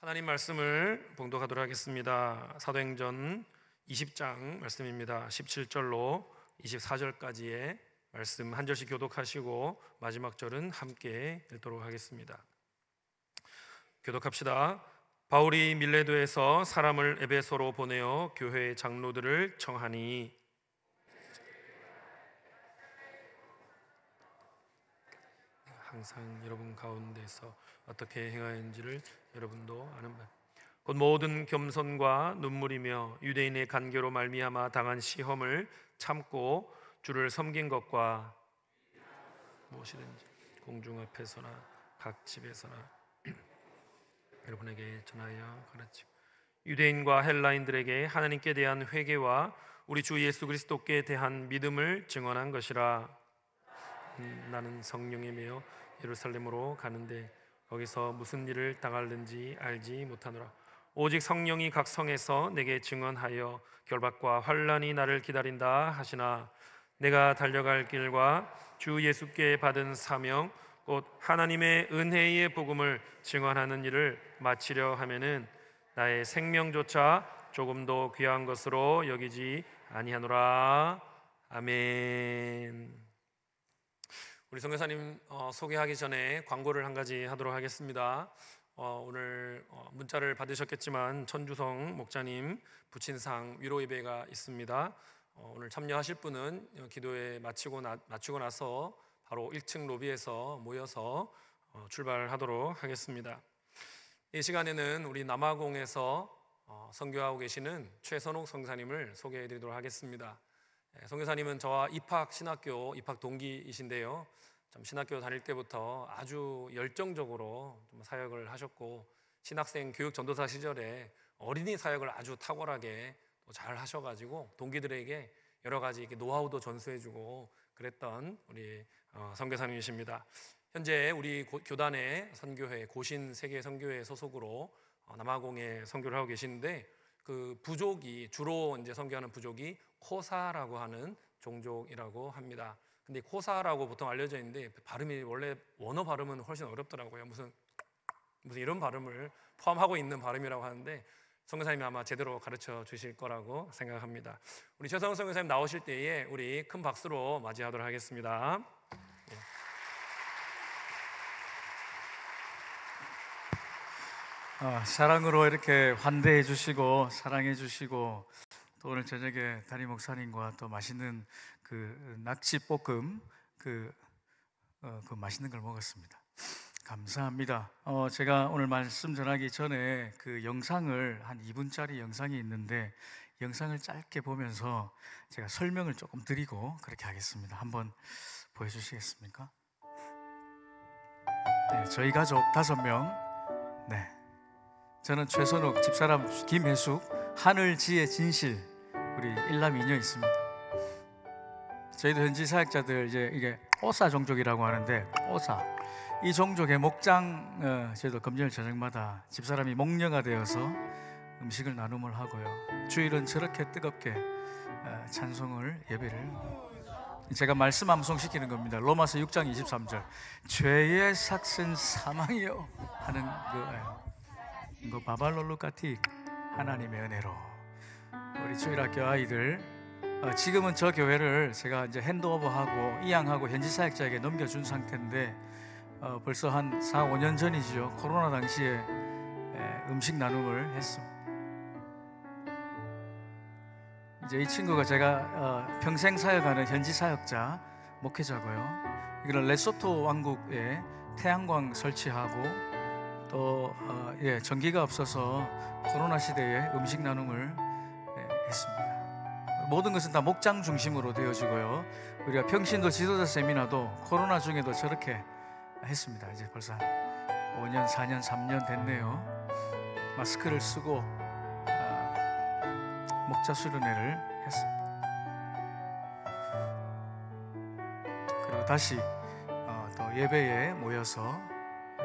하나님 말씀을 봉독하도록 하겠습니다. 사도행전 20장 말씀입니다. 17절로 24절까지의 말씀 한 절씩 교독하시고 마지막 절은 함께 읽도록 하겠습니다. 교독합시다. 바울이 밀레도에서 사람을 에베소로 보내어 교회의 장로들을 청하니 항상 여러분 가운데서 어떻게 행하였는지를 여러분도 아는 바 곧 모든 겸손과 눈물이며 유대인의 간계로 말미암아 당한 시험을 참고 주를 섬긴 것과 무엇이든지 공중 앞에서나 각 집에서나 여러분에게 전하여 가르치고 유대인과 헬라인들에게 하나님께 대한 회개와 우리 주 예수 그리스도께 대한 믿음을 증언한 것이라. 나는 성령에 매여 예루살렘으로 가는데 거기서 무슨 일을 당할는지 알지 못하노라. 오직 성령이 각 성에서 내게 증언하여 결박과 환난이 나를 기다린다 하시나 내가 달려갈 길과 주 예수께 받은 사명 곧 하나님의 은혜의 복음을 증언하는 일을 마치려 하면은 나의 생명조차 조금도 귀한 것으로 여기지 아니하노라. 아멘. 우리 선교사님 소개하기 전에 광고를 한 가지 하도록 하겠습니다. 오늘 문자를 받으셨겠지만 천주성 목자님 부친상 위로 예배가 있습니다. 오늘 참여하실 분은 기도회 마치고 나서 바로 1층 로비에서 모여서 출발하도록 하겠습니다. 이 시간에는 우리 남아공에서 선교하고 계시는 최선옥 선교사님을 소개해 드리도록 하겠습니다. 선교사님은 저와 신학교 입학 동기이신데요. 신학교 다닐 때부터 아주 열정적으로 사역을 하셨고 신학생 교육 전도사 시절에 어린이 사역을 아주 탁월하게 잘 하셔가지고 동기들에게 여러 가지 노하우도 전수해주고 그랬던 우리 선교사님이십니다. 현재 우리 교단의 선교회 고신 세계 선교회 소속으로 남아공에 선교를 하고 계시는데 그 부족이 주로 이제 선교하는 부족이 코사라고 하는 종족이라고 합니다. 근데 코사라고 보통 알려져 있는데 발음이 원래 원어 발음은 훨씬 어렵더라고요. 무슨 이런 발음을 포함하고 있는 발음이라고 하는데 선교사님이 아마 제대로 가르쳐 주실 거라고 생각합니다. 우리 최성훈 선교사님 나오실 때에 우리 큰 박수로 맞이하도록 하겠습니다. 사랑으로 이렇게 환대해 주시고 사랑해 주시고 또 오늘 저녁에 담임 목사님과 또 맛있는 그 낙지볶음 그 맛있는 걸 먹었습니다. 감사합니다. 제가 오늘 말씀 전하기 전에 그 영상을 한 2분짜리 영상이 있는데 영상을 짧게 보면서 제가 설명을 조금 드리고 그렇게 하겠습니다. 한번 보여주시겠습니까? 네, 저희 가족 5명. 네, 저는 최선욱, 집사람 김혜숙, 하늘지의 진실, 우리 일남 이녀 있습니다. 저희도 현지 사역자들 이게 오사 종족이라고 하는데 오사 이 종족의 목장 저희도 금요일 저녁마다 집사람이 목녀가 되어서 음식을 나눔을 하고요. 주일은 저렇게 뜨겁게 찬송을 예배를 제가 말씀 암송시키는 겁니다. 로마서 6장 23절 죄의 삭은 사망이요 하는 그 바발로루카틱 하나님의 은혜로 우리 주일학교 아이들 지금은 저 교회를 제가 이제 핸드오버하고 이양하고 현지 사역자에게 넘겨준 상태인데 벌써 한 4, 5년 전이죠. 코로나 당시에 음식 나눔을 했습니다. 이제 이 친구가 제가 평생 사역하는 현지 사역자 목회자고요. 이거는 레소토 왕국에 태양광 설치하고 또 전기가 없어서 코로나 시대에 음식 나눔을 했습니다. 모든 것은 다 목장 중심으로 되어지고요. 우리가 평신도 지도자 세미나도 코로나 중에도 저렇게 했습니다. 이제 벌써 5년, 4년, 3년 됐네요. 마스크를 쓰고 목자 수련회를 했습니다. 그리고 다시 또 예배에 모여서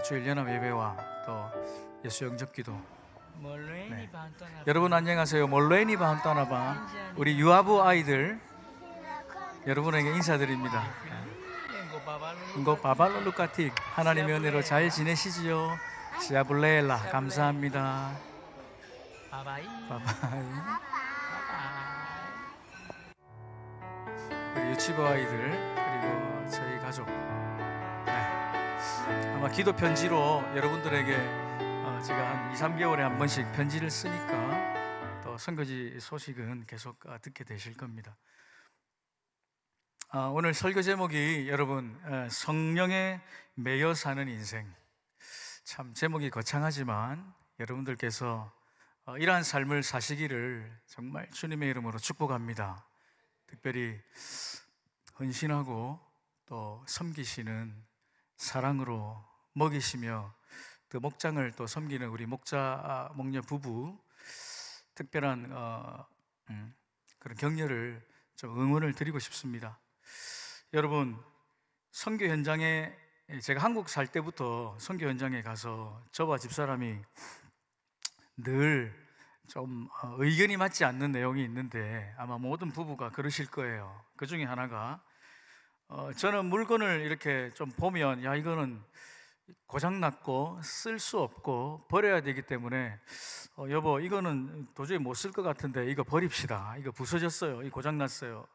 주일 연합 예배와 또 예수 영접기도. 네. 여러분 안녕하세요. 몰레니 바한따나바 우리 유아부 아이들 여러분에게 인사드립니다. 인고 바발로루카틱 하나님의 은혜로 잘 지내시지요? 시아블레라 감사합니다. 바바이. 바이바이. 우리 유치부 아이들 그리고 저희 가족, 아마 기도 편지로 여러분들에게 제가 한 2, 3개월에 한 번씩 편지를 쓰니까 또 선교지 소식은 계속 듣게 되실 겁니다. 오늘 설교 제목이 여러분 성령에 매여 사는 인생. 참 제목이 거창하지만 여러분들께서 이러한 삶을 사시기를 정말 주님의 이름으로 축복합니다. 특별히 헌신하고 또 섬기시는, 사랑으로 먹이시며 그 목장을 또 섬기는 우리 목녀 부부, 특별한 그런 격려를 좀 응원을 드리고 싶습니다. 여러분, 선교 현장에, 제가 한국 살 때부터 선교 현장에 가서 저와 집사람이 늘 좀 의견이 맞지 않는 내용이 있는데 아마 모든 부부가 그러실 거예요. 그 중에 하나가 저는 물건을 이렇게 좀 보면 야, 이거는 고장났고 쓸 수 없고 버려야 되기 때문에 여보, 이거는 도저히 못 쓸 것 같은데 이거 버립시다. 이거 부서졌어요. 이거 고장났어요.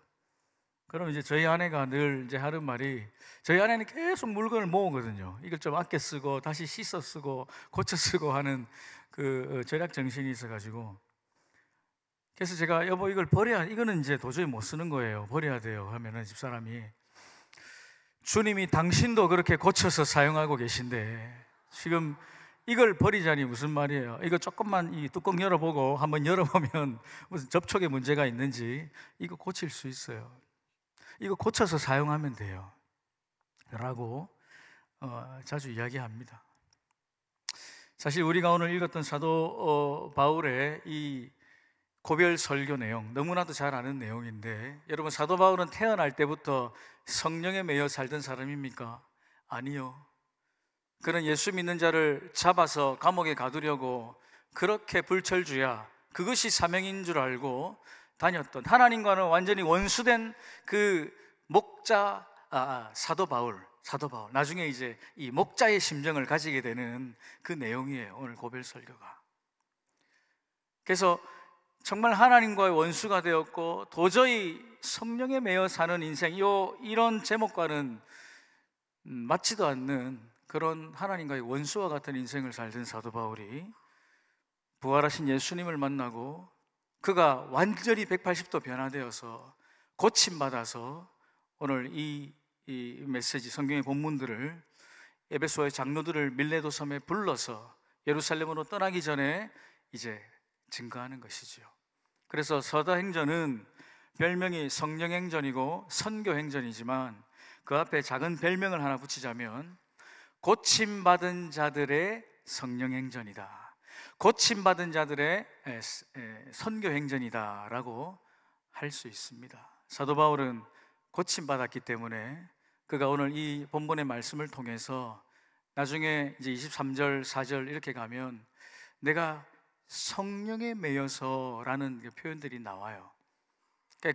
그럼 이제 저희 아내가 늘 이제 하는 말이, 저희 아내는 계속 물건을 모으거든요. 이걸 좀 아껴 쓰고 다시 씻어 쓰고 고쳐 쓰고 하는 그 절약 정신이 있어가지고, 그래서 제가 여보 이걸 이거는 이제 도저히 못 쓰는 거예요. 버려야 돼요. 하면은 집사람이, 주님이 당신도 그렇게 고쳐서 사용하고 계신데 지금 이걸 버리자니 무슨 말이에요? 이거 조금만 이 뚜껑 열어보고 한번 열어보면 무슨 접촉에 문제가 있는지 이거 고칠 수 있어요. 이거 고쳐서 사용하면 돼요 라고 자주 이야기합니다. 사실 우리가 오늘 읽었던 사도 바울의 이 고별 설교 내용, 너무나도 잘 아는 내용인데, 여러분, 사도 바울은 태어날 때부터 성령에 매여 살던 사람입니까? 아니요. 그는 예수 믿는 자를 잡아서 감옥에 가두려고 그렇게 불철주야, 그것이 사명인 줄 알고 다녔던, 하나님과는 완전히 원수된 그 목자, 사도 바울, 나중에 이제 이 목자의 심정을 가지게 되는 그 내용이에요, 오늘 고별 설교가. 그래서 정말 하나님과의 원수가 되었고 도저히 성령에 매여 사는 인생, 이런 제목과는 맞지도 않는 그런 하나님과의 원수와 같은 인생을 살던 사도 바울이 부활하신 예수님을 만나고 그가 완전히 180도 변화되어서 고침받아서 오늘 이 메시지, 성경의 본문들을 에베소의 장로들을 밀레도 섬에 불러서 예루살렘으로 떠나기 전에 이제 증거하는 것이지요. 그래서 서다행전은 별명이 성령행전이고 선교행전이지만 그 앞에 작은 별명을 하나 붙이자면 고침받은 자들의 성령행전이다, 고침받은 자들의 선교행전이다 라고 할 수 있습니다. 사도 바울은 고침받았기 때문에 그가 오늘 이 본문의 말씀을 통해서 나중에 이제 23절, 4절 이렇게 가면 내가 성령에 매여서 라는 표현들이 나와요.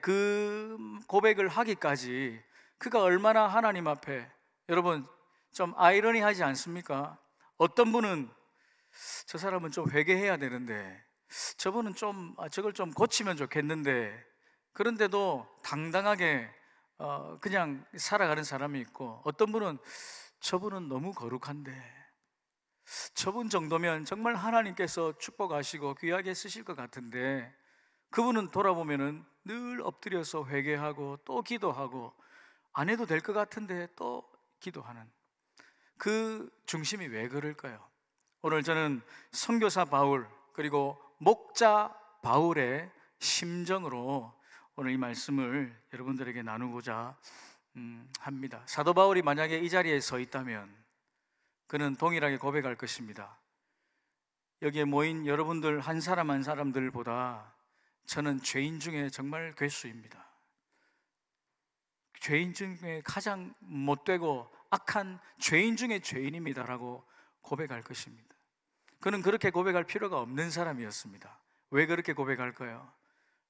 그 고백을 하기까지 그가 얼마나 하나님 앞에, 여러분 좀 아이러니하지 않습니까? 어떤 분은 저 사람은 좀 회개해야 되는데, 저분은 좀 저걸 좀 고치면 좋겠는데, 그런데도 당당하게 그냥 살아가는 사람이 있고, 어떤 분은 저분은 너무 거룩한데 저분 정도면 정말 하나님께서 축복하시고 귀하게 쓰실 것 같은데, 그분은 돌아보면은 늘 엎드려서 회개하고 또 기도하고 안 해도 될 것 같은데 또 기도하는 그 중심이 왜 그럴까요? 오늘 저는 선교사 바울 그리고 목자 바울의 심정으로 오늘 이 말씀을 여러분들에게 나누고자 합니다. 사도 바울이 만약에 이 자리에 서 있다면 그는 동일하게 고백할 것입니다. 여기에 모인 여러분들 한 사람 한 사람들보다 저는 죄인 중에 정말 괴수입니다. 죄인 중에 가장 못되고 악한 죄인 중에 죄인입니다 라고 고백할 것입니다. 그는 그렇게 고백할 필요가 없는 사람이었습니다. 왜 그렇게 고백할까요?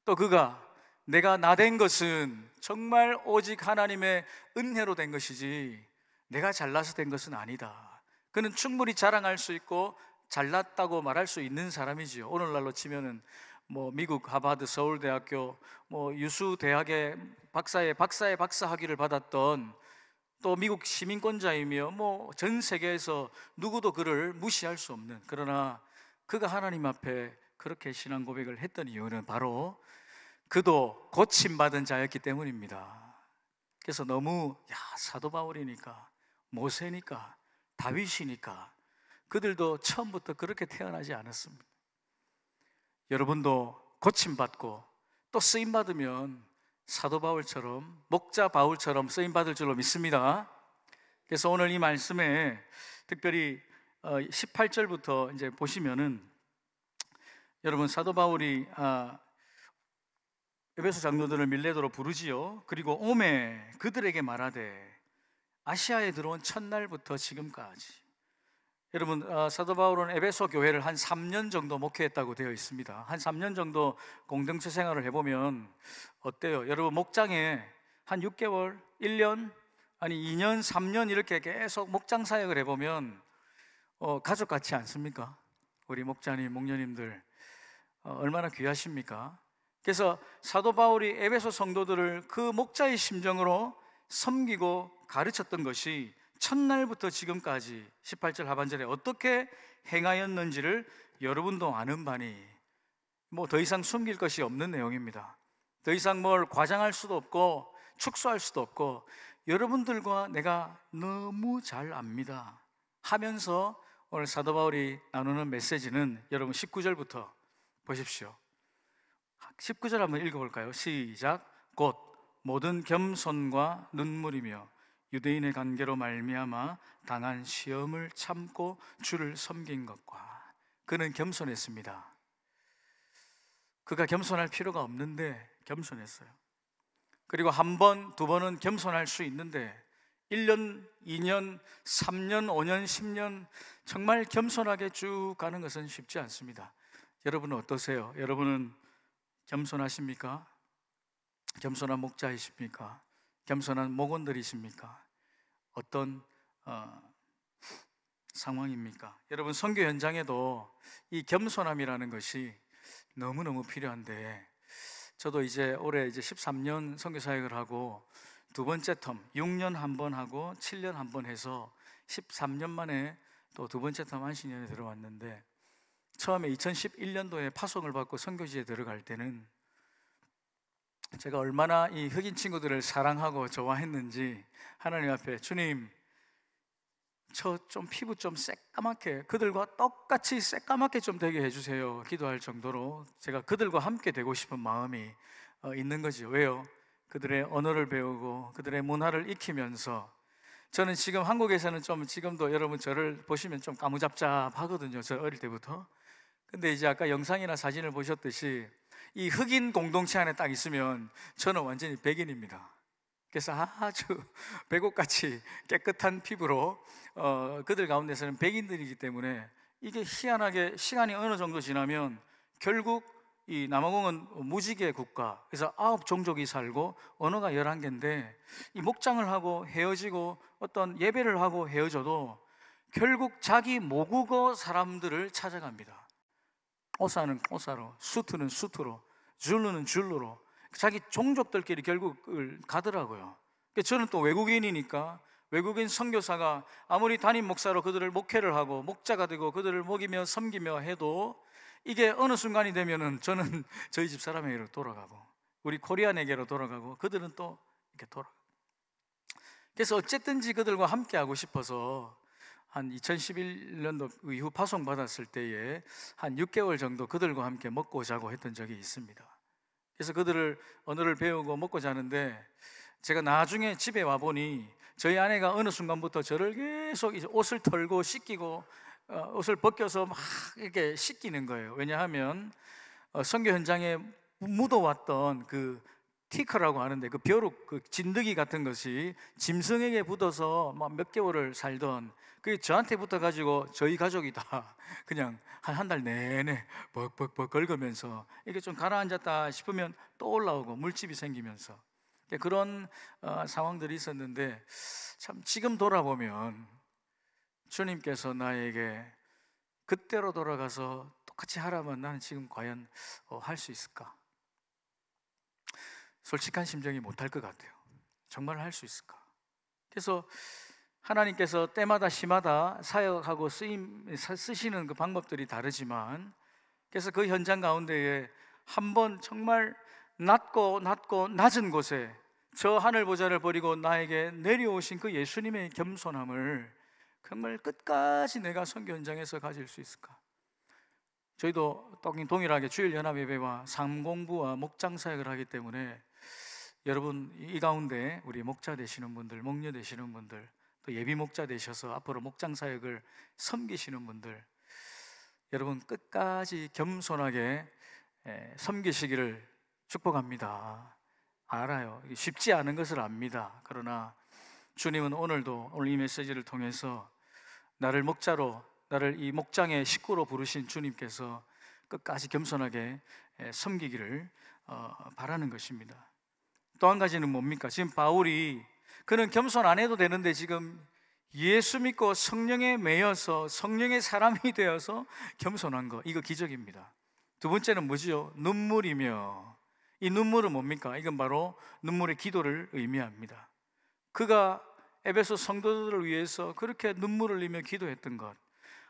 또 그가 내가 나 된 것은 정말 오직 하나님의 은혜로 된 것이지 내가 잘나서 된 것은 아니다, 그는 충분히 자랑할 수 있고 잘났다고 말할 수 있는 사람이지요. 오늘날로 치면은 뭐 미국 하버드 서울대학교 뭐 유수 대학의 박사의 박사 학위를 받았던, 또 미국 시민권자이며 뭐 전 세계에서 누구도 그를 무시할 수 없는, 그러나 그가 하나님 앞에 그렇게 신앙 고백을 했던 이유는 바로 그도 고침받은 자였기 때문입니다. 그래서 너무 사도 바울이니까, 모세니까, 다윗이니까, 그들도 처음부터 그렇게 태어나지 않았습니다. 여러분도 고침받고 또 쓰임받으면 사도 바울처럼, 목자 바울처럼 쓰임받을 줄로 믿습니다. 그래서 오늘 이 말씀에 특별히 18절부터 이제 보시면은, 여러분 사도 바울이 에베소 장로들을 밀레도로 부르지요. 그리고 오매 그들에게 말하되 아시아에 들어온 첫날부터 지금까지. 여러분 사도 바울은 에베소 교회를 한 3년 정도 목회했다고 되어 있습니다. 한 3년 정도 공동체 생활을 해보면 어때요? 여러분 목장에 한 6개월, 1년, 아니 2년, 3년 이렇게 계속 목장 사역을 해보면 가족 같지 않습니까? 우리 목자님, 목녀님들 얼마나 귀하십니까? 그래서 사도 바울이 에베소 성도들을 그 목자의 심정으로 섬기고 가르쳤던 것이 첫날부터 지금까지 18절 하반절에 어떻게 행하였는지를 여러분도 아는 바니 뭐 더 이상 숨길 것이 없는 내용입니다. 더 이상 뭘 과장할 수도 없고 축소할 수도 없고, 여러분들과 내가 너무 잘 압니다 하면서 오늘 사도 바울이 나누는 메시지는, 여러분 19절부터 보십시오. 19절 한번 읽어볼까요? 시작. 곧 모든 겸손과 눈물이며 유대인의 관계로 말미암아 당한 시험을 참고 주를 섬긴 것과. 그는 겸손했습니다. 그가 겸손할 필요가 없는데 겸손했어요. 그리고 한 번, 두 번은 겸손할 수 있는데 1년, 2년, 3년, 5년, 10년 정말 겸손하게 쭉 가는 것은 쉽지 않습니다. 여러분은 어떠세요? 여러분은 겸손하십니까? 겸손한 목자이십니까? 겸손한 목원들이십니까? 어떤 상황입니까? 여러분 선교 현장에도 이 겸손함이라는 것이 너무너무 필요한데, 저도 이제 올해 이제 13년 선교 사역을 하고 두 번째 텀 6년 한 번 하고 7년 한 번 해서 13년 만에 또 두 번째 텀 안식년에 들어왔는데, 처음에 2011년도에 파송을 받고 선교지에 들어갈 때는 제가 얼마나 이 흑인 친구들을 사랑하고 좋아했는지 하나님 앞에, 주님 저 좀 피부 좀 새까맣게, 그들과 똑같이 새까맣게 좀 되게 해주세요 기도할 정도로 제가 그들과 함께 되고 싶은 마음이 있는 거죠. 왜요? 그들의 언어를 배우고 그들의 문화를 익히면서. 저는 지금 한국에서는 좀, 지금도 여러분 저를 보시면 좀 까무잡잡하거든요, 저 어릴 때부터. 근데 이제 아까 영상이나 사진을 보셨듯이 이 흑인 공동체 안에 딱 있으면 저는 완전히 백인입니다. 그래서 아주 백옥같이 깨끗한 피부로 그들 가운데서는 백인들이기 때문에, 이게 희한하게 시간이 어느 정도 지나면 결국 이 남아공은 무지개 국가, 그래서 9종족이 살고 언어가 11개인데 이 목장을 하고 헤어지고 어떤 예배를 하고 헤어져도 결국 자기 모국어 사람들을 찾아갑니다. 오사는 오사로, 수트는 수트로, 줄루는 줄루로 자기 종족들끼리 결국을 가더라고요. 저는 또 외국인이니까 외국인 선교사가 아무리 담임 목사로 그들을 목회를 하고 목자가 되고 그들을 먹이며 섬기며 해도 이게 어느 순간이 되면은 저는 저희 집 사람에게로 돌아가고 우리 코리안에게로 돌아가고 그들은 또 이렇게 돌아가고. 그래서 어쨌든지 그들과 함께 하고 싶어서 한 2011년도 이후 파송 받았을 때에 한 6개월 정도 그들과 함께 먹고 자고 했던 적이 있습니다. 그래서 그들을 언어를 배우고 먹고 자는데, 제가 나중에 집에 와 보니 저희 아내가 어느 순간부터 저를 계속 이제 옷을 털고 씻기고 옷을 벗겨서 막 이렇게 씻기는 거예요. 왜냐하면 선교 현장에 묻어왔던 그 티커라고 하는데 그 벼룩, 그 진드기 같은 것이 짐승에게 붙어서 막 몇 개월을 살던 그게 저한테 붙어가지고 저희 가족이 다 그냥 한 달 내내 벅벅벅 긁으면서 이게 좀 가라앉았다 싶으면 또 올라오고 물집이 생기면서 그런 상황들이 있었는데, 참 지금 돌아보면 주님께서 나에게 그때로 돌아가서 똑같이 하라면 나는 지금 과연 할 수 있을까? 솔직한 심정이 못할 것 같아요. 정말 할 수 있을까? 그래서 하나님께서 때마다 시마다 사역하고 쓰시는 그 방법들이 다르지만, 그래서 그 현장 가운데에 한번 정말 낮고 낮은 곳에 저 하늘 보좌를 버리고 나에게 내려오신 그 예수님의 겸손함을 정말 끝까지 내가 선교 현장에서 가질 수 있을까? 저희도 동일하게 주일연합예배와 상공부와 목장 사역을 하기 때문에 여러분 이 가운데 우리 목자 되시는 분들, 목녀 되시는 분들, 또 예비 목자 되셔서 앞으로 목장 사역을 섬기시는 분들, 여러분 끝까지 겸손하게 섬기시기를 축복합니다. 알아요. 이게 쉽지 않은 것을 압니다. 그러나 주님은 오늘 이 메시지를 통해서 나를 목자로, 나를 이 목장의 식구로 부르신 주님께서 끝까지 겸손하게 섬기기를 바라는 것입니다. 또 한 가지는 뭡니까? 지금 바울이 그는 겸손 안 해도 되는데 지금 예수 믿고 성령에 매여서 성령의 사람이 되어서 겸손한 거, 이거 기적입니다. 두 번째는 뭐지요? 눈물이며, 이 눈물은 뭡니까? 이건 바로 눈물의 기도를 의미합니다. 그가 에베소 성도들을 위해서 그렇게 눈물을 흘리며 기도했던 것,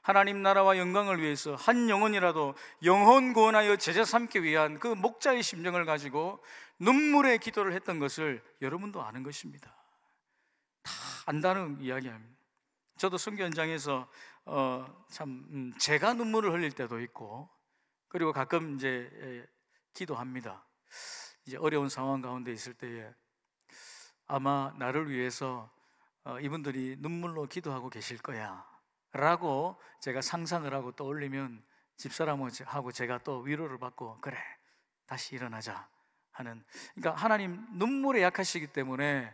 하나님 나라와 영광을 위해서 한 영혼이라도 영혼 구원하여 제자 삼기 위한 그 목자의 심정을 가지고 눈물의 기도를 했던 것을 여러분도 아는 것입니다. 다 안다는 이야기입니다. 저도 선교 현장에서 제가 눈물을 흘릴 때도 있고, 그리고 가끔 이제 기도합니다. 이제 어려운 상황 가운데 있을 때에 아마 나를 위해서 이분들이 눈물로 기도하고 계실 거야 라고 제가 상상을 하고 떠올리면 집사람하고 제가 또 위로를 받고, 그래 다시 일어나자 하는, 그러니까 하나님 눈물에 약하시기 때문에,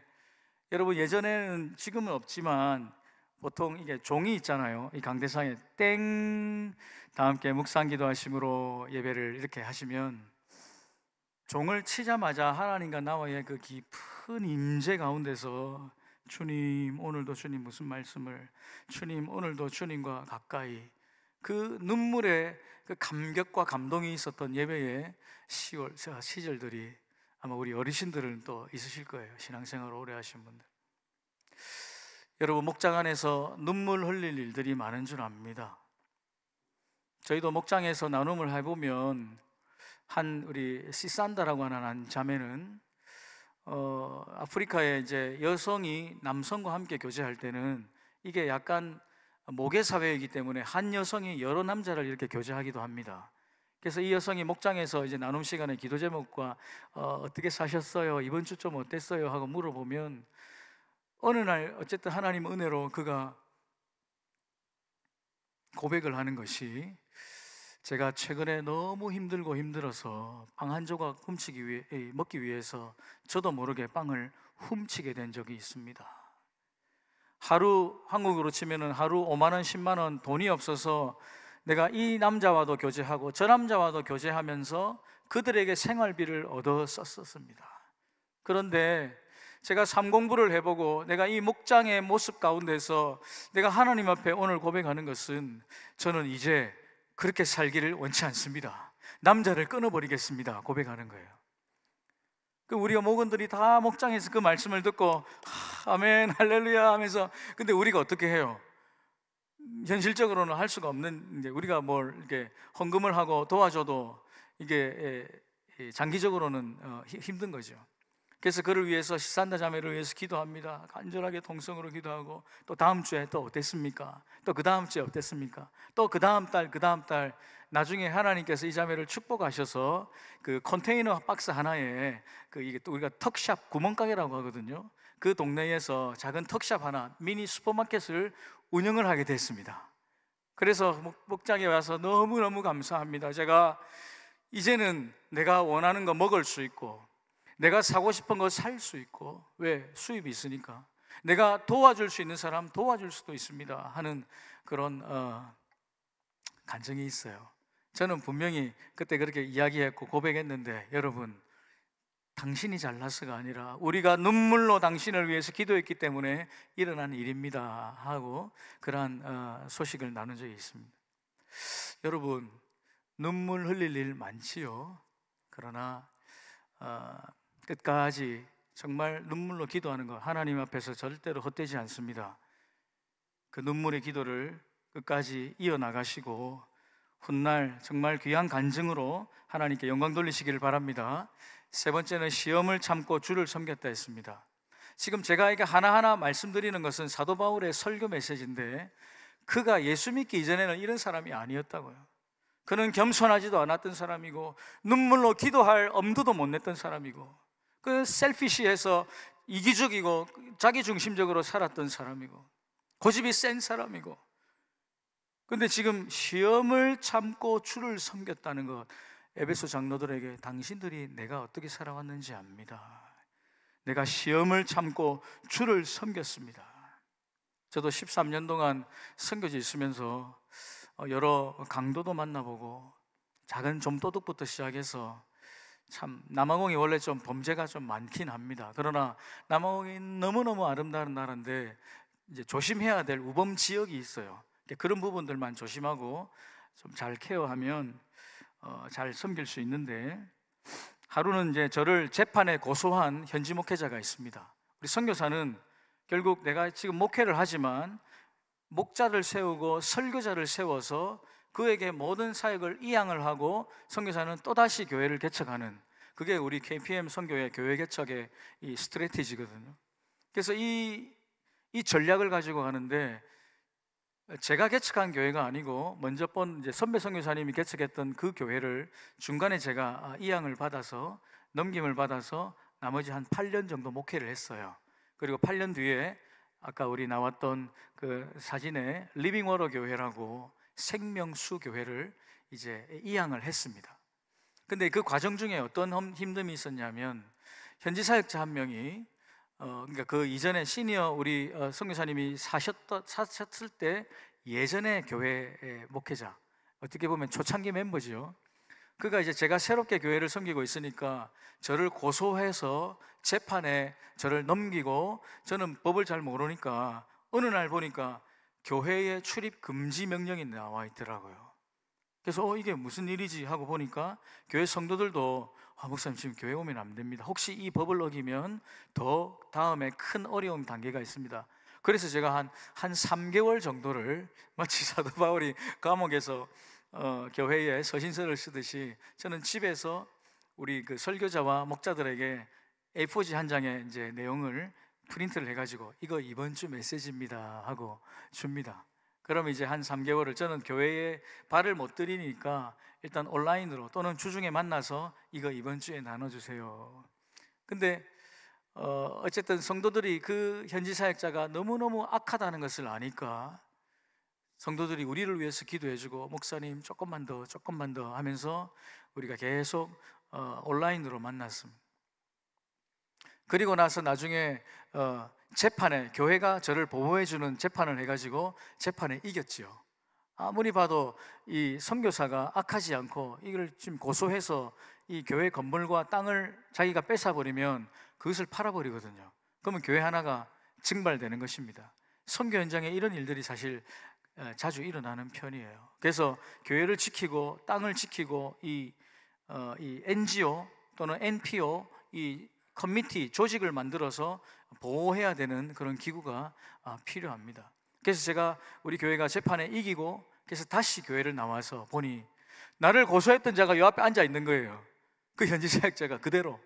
여러분 예전에는, 지금은 없지만 보통 이게 종이 있잖아요. 이 강대상에 땡 다 함께 묵상기도 하심으로 예배를 이렇게 하시면 종을 치자마자 하나님과 나와의 그 깊은 임재 가운데서 주님 오늘도 주님 무슨 말씀을, 주님 오늘도 주님과 가까이, 그 눈물의 그 감격과 감동이 있었던 예배의 시절들이 아마 우리 어르신들은 또 있으실 거예요. 신앙생활을 오래 하신 분들. 여러분 목장 안에서 눈물 흘릴 일들이 많은 줄 압니다. 저희도 목장에서 나눔을 해보면 우리 시산다라고 하는 한 자매는 아프리카에 이제 여성이 남성과 함께 교제할 때는 이게 약간 모계 사회이기 때문에 한 여성이 여러 남자를 이렇게 교제하기도 합니다. 그래서 이 여성이 목장에서 이제 나눔 시간에 기도 제목과 어떻게 사셨어요? 이번 주 좀 어땠어요? 하고 물어보면 어느 날 어쨌든 하나님 은혜로 그가 고백을 하는 것이, 제가 최근에 너무 힘들어서 빵 한 조각 먹기 위해서 저도 모르게 빵을 훔치게 된 적이 있습니다. 하루, 한국으로 치면은 하루 5만 원, 10만 원 돈이 없어서 내가 이 남자와도 교제하고 저 남자와도 교제하면서 그들에게 생활비를 얻어 썼었습니다. 그런데 제가 삼공부를 해보고 내가 이 목장의 모습 가운데서 내가 하나님 앞에 오늘 고백하는 것은, 저는 이제 그렇게 살기를 원치 않습니다. 남자를 끊어버리겠습니다. 고백하는 거예요. 그 우리가 목원들이 다 목장에서 그 말씀을 듣고 아멘 할렐루야 하면서, 근데 우리가 어떻게 해요? 현실적으로는 할 수가 없는, 이제 우리가 뭘 이렇게 헌금을 하고 도와줘도 이게 장기적으로는 힘든 거죠. 그래서 그를 위해서 시산다 자매를 위해서 기도합니다. 간절하게 통성으로 기도하고, 또 다음 주에 또 어땠습니까? 또 그 다음 주에 어땠습니까? 또 그 다음 달 나중에 하나님께서 이 자매를 축복하셔서 그 컨테이너 박스 하나에 이게 또 우리가 턱샵 구멍가게라고 하거든요. 그 동네에서 작은 턱샵 하나, 미니 슈퍼마켓을 운영을 하게 됐습니다. 그래서 목장에 와서 너무너무 감사합니다. 제가 이제는 내가 원하는 거 먹을 수 있고, 내가 사고 싶은 거 살 수 있고, 왜? 수입이 있으니까. 내가 도와줄 수 있는 사람 도와줄 수도 있습니다 하는 그런 간증이 있어요. 저는 분명히 그때 그렇게 이야기했고 고백했는데, 여러분 당신이 잘나서가 아니라 우리가 눈물로 당신을 위해서 기도했기 때문에 일어난 일입니다 하고 그러한 소식을 나눈 적이 있습니다. 여러분, 눈물 흘릴 일 많지요. 그러나 끝까지 정말 눈물로 기도하는 것, 하나님 앞에서 절대로 헛되지 않습니다. 그 눈물의 기도를 끝까지 이어나가시고 훗날 정말 귀한 간증으로 하나님께 영광 돌리시기를 바랍니다. 세 번째는 시험을 참고 주를 섬겼다 했습니다. 지금 제가 이게 하나하나 말씀드리는 것은 사도 바울의 설교 메시지인데, 그가 예수 믿기 이전에는 이런 사람이 아니었다고요. 그는 겸손하지도 않았던 사람이고 눈물로 기도할 엄두도 못 냈던 사람이고, 그 셀피시해서 이기적이고 자기중심적으로 살았던 사람이고 고집이 센 사람이고, 근데 지금 시험을 참고 주를 섬겼다는 것, 에베소 장로들에게 당신들이 내가 어떻게 살아왔는지 압니다. 내가 시험을 참고 주를 섬겼습니다. 저도 13년 동안 선교지 있으면서 여러 강도도 만나보고 작은 좀도둑부터 시작해서 참 남아공이 원래 좀 범죄가 좀 많긴 합니다. 그러나 남아공이 너무너무 아름다운 나라인데 이제 조심해야 될 우범 지역이 있어요. 그런 부분들만 조심하고 좀 잘 케어하면 잘 섬길 수 있는데, 하루는 이제 저를 재판에 고소한 현지 목회자가 있습니다. 우리 선교사는 결국 내가 지금 목회를 하지만 목자를 세우고 설교자를 세워서 그에게 모든 사역을 이양을 하고 선교사는 또다시 교회를 개척하는, 그게 우리 KPM 선교회 교회 개척의 이 스트래티지거든요. 그래서 이 전략을 가지고 가는데, 제가 개척한 교회가 아니고 먼저 본 이제 선배 선교사님이 개척했던 그 교회를 중간에 제가 이양을 받아서 넘김을 받아서 나머지 한 8년 정도 목회를 했어요. 그리고 8년 뒤에 아까 우리 나왔던 그 사진에 리빙워터 교회라고 생명수 교회를 이제 이양을 했습니다. 근데 그 과정 중에 어떤 힘듦이 있었냐면, 현지 사역자 한 명이 그러니까 그 이전에 시니어 우리 선교사님이 사셨을 때 예전에 교회의 목회자, 어떻게 보면 초창기 멤버지요. 그가 이제 제가 새롭게 교회를 섬기고 있으니까 저를 고소해서 재판에 저를 넘기고, 저는 법을 잘 모르니까 어느 날 보니까 교회에 출입 금지 명령이 나와 있더라고요. 그래서 이게 무슨 일이지 하고 보니까 교회 성도들도 목사님 지금 교회 오면 안 됩니다. 혹시 이 법을 어기면 더 다음에 큰 어려움 단계가 있습니다. 그래서 제가 한 3개월 정도를 마치 사도 바울이 감옥에서 교회에 서신서를 쓰듯이 저는 집에서 우리 그 설교자와 목자들에게 A4지 한 장에 이제 내용을 프린트를 해가지고 이거 이번 주 메시지입니다 하고 줍니다. 그럼 이제 한 3개월을 저는 교회에 발을 못 들이니까 일단 온라인으로 또는 주중에 만나서 이거 이번 주에 나눠주세요. 근데 어쨌든 성도들이 그 현지 사역자가 너무너무 악하다는 것을 아니까 성도들이 우리를 위해서 기도해주고 목사님 조금만 더 하면서 우리가 계속 온라인으로 만났습니다. 그리고 나서 나중에 재판에 교회가 저를 보호해주는 재판을 해가지고 재판에 이겼지요. 아무리 봐도 이 선교사가 악하지 않고 이걸 지금 고소해서 이 교회 건물과 땅을 자기가 뺏어버리면 그것을 팔아버리거든요. 그러면 교회 하나가 증발되는 것입니다. 선교 현장에 이런 일들이 사실 자주 일어나는 편이에요. 그래서 교회를 지키고 땅을 지키고 이 NGO 또는 NPO 이 커미티 조직을 만들어서 보호해야 되는 그런 기구가 필요합니다. 그래서 제가 우리 교회가 재판에 이기고 그래서 다시 교회를 나와서 보니 나를 고소했던 자가 요 앞에 앉아 있는 거예요. 그 현지 사역자가 그대로.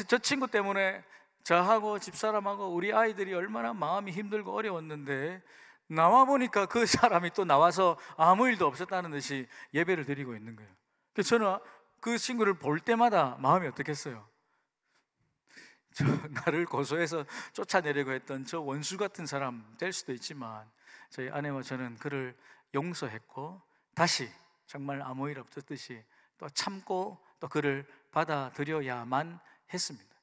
저 친구 때문에 저하고 집사람하고 우리 아이들이 얼마나 마음이 힘들고 어려웠는데 나와 보니까 그 사람이 또 나와서 아무 일도 없었다는 듯이 예배를 드리고 있는 거예요. 그래서 저는 그 친구를 볼 때마다 마음이 어떻겠어요? 나를 고소해서 쫓아내려고 했던 저 원수 같은 사람 될 수도 있지만 저희 아내와 저는 그를 용서했고 다시 정말 아무 일 없었듯이 또 참고 또 그를 받아들여야만 했습니다.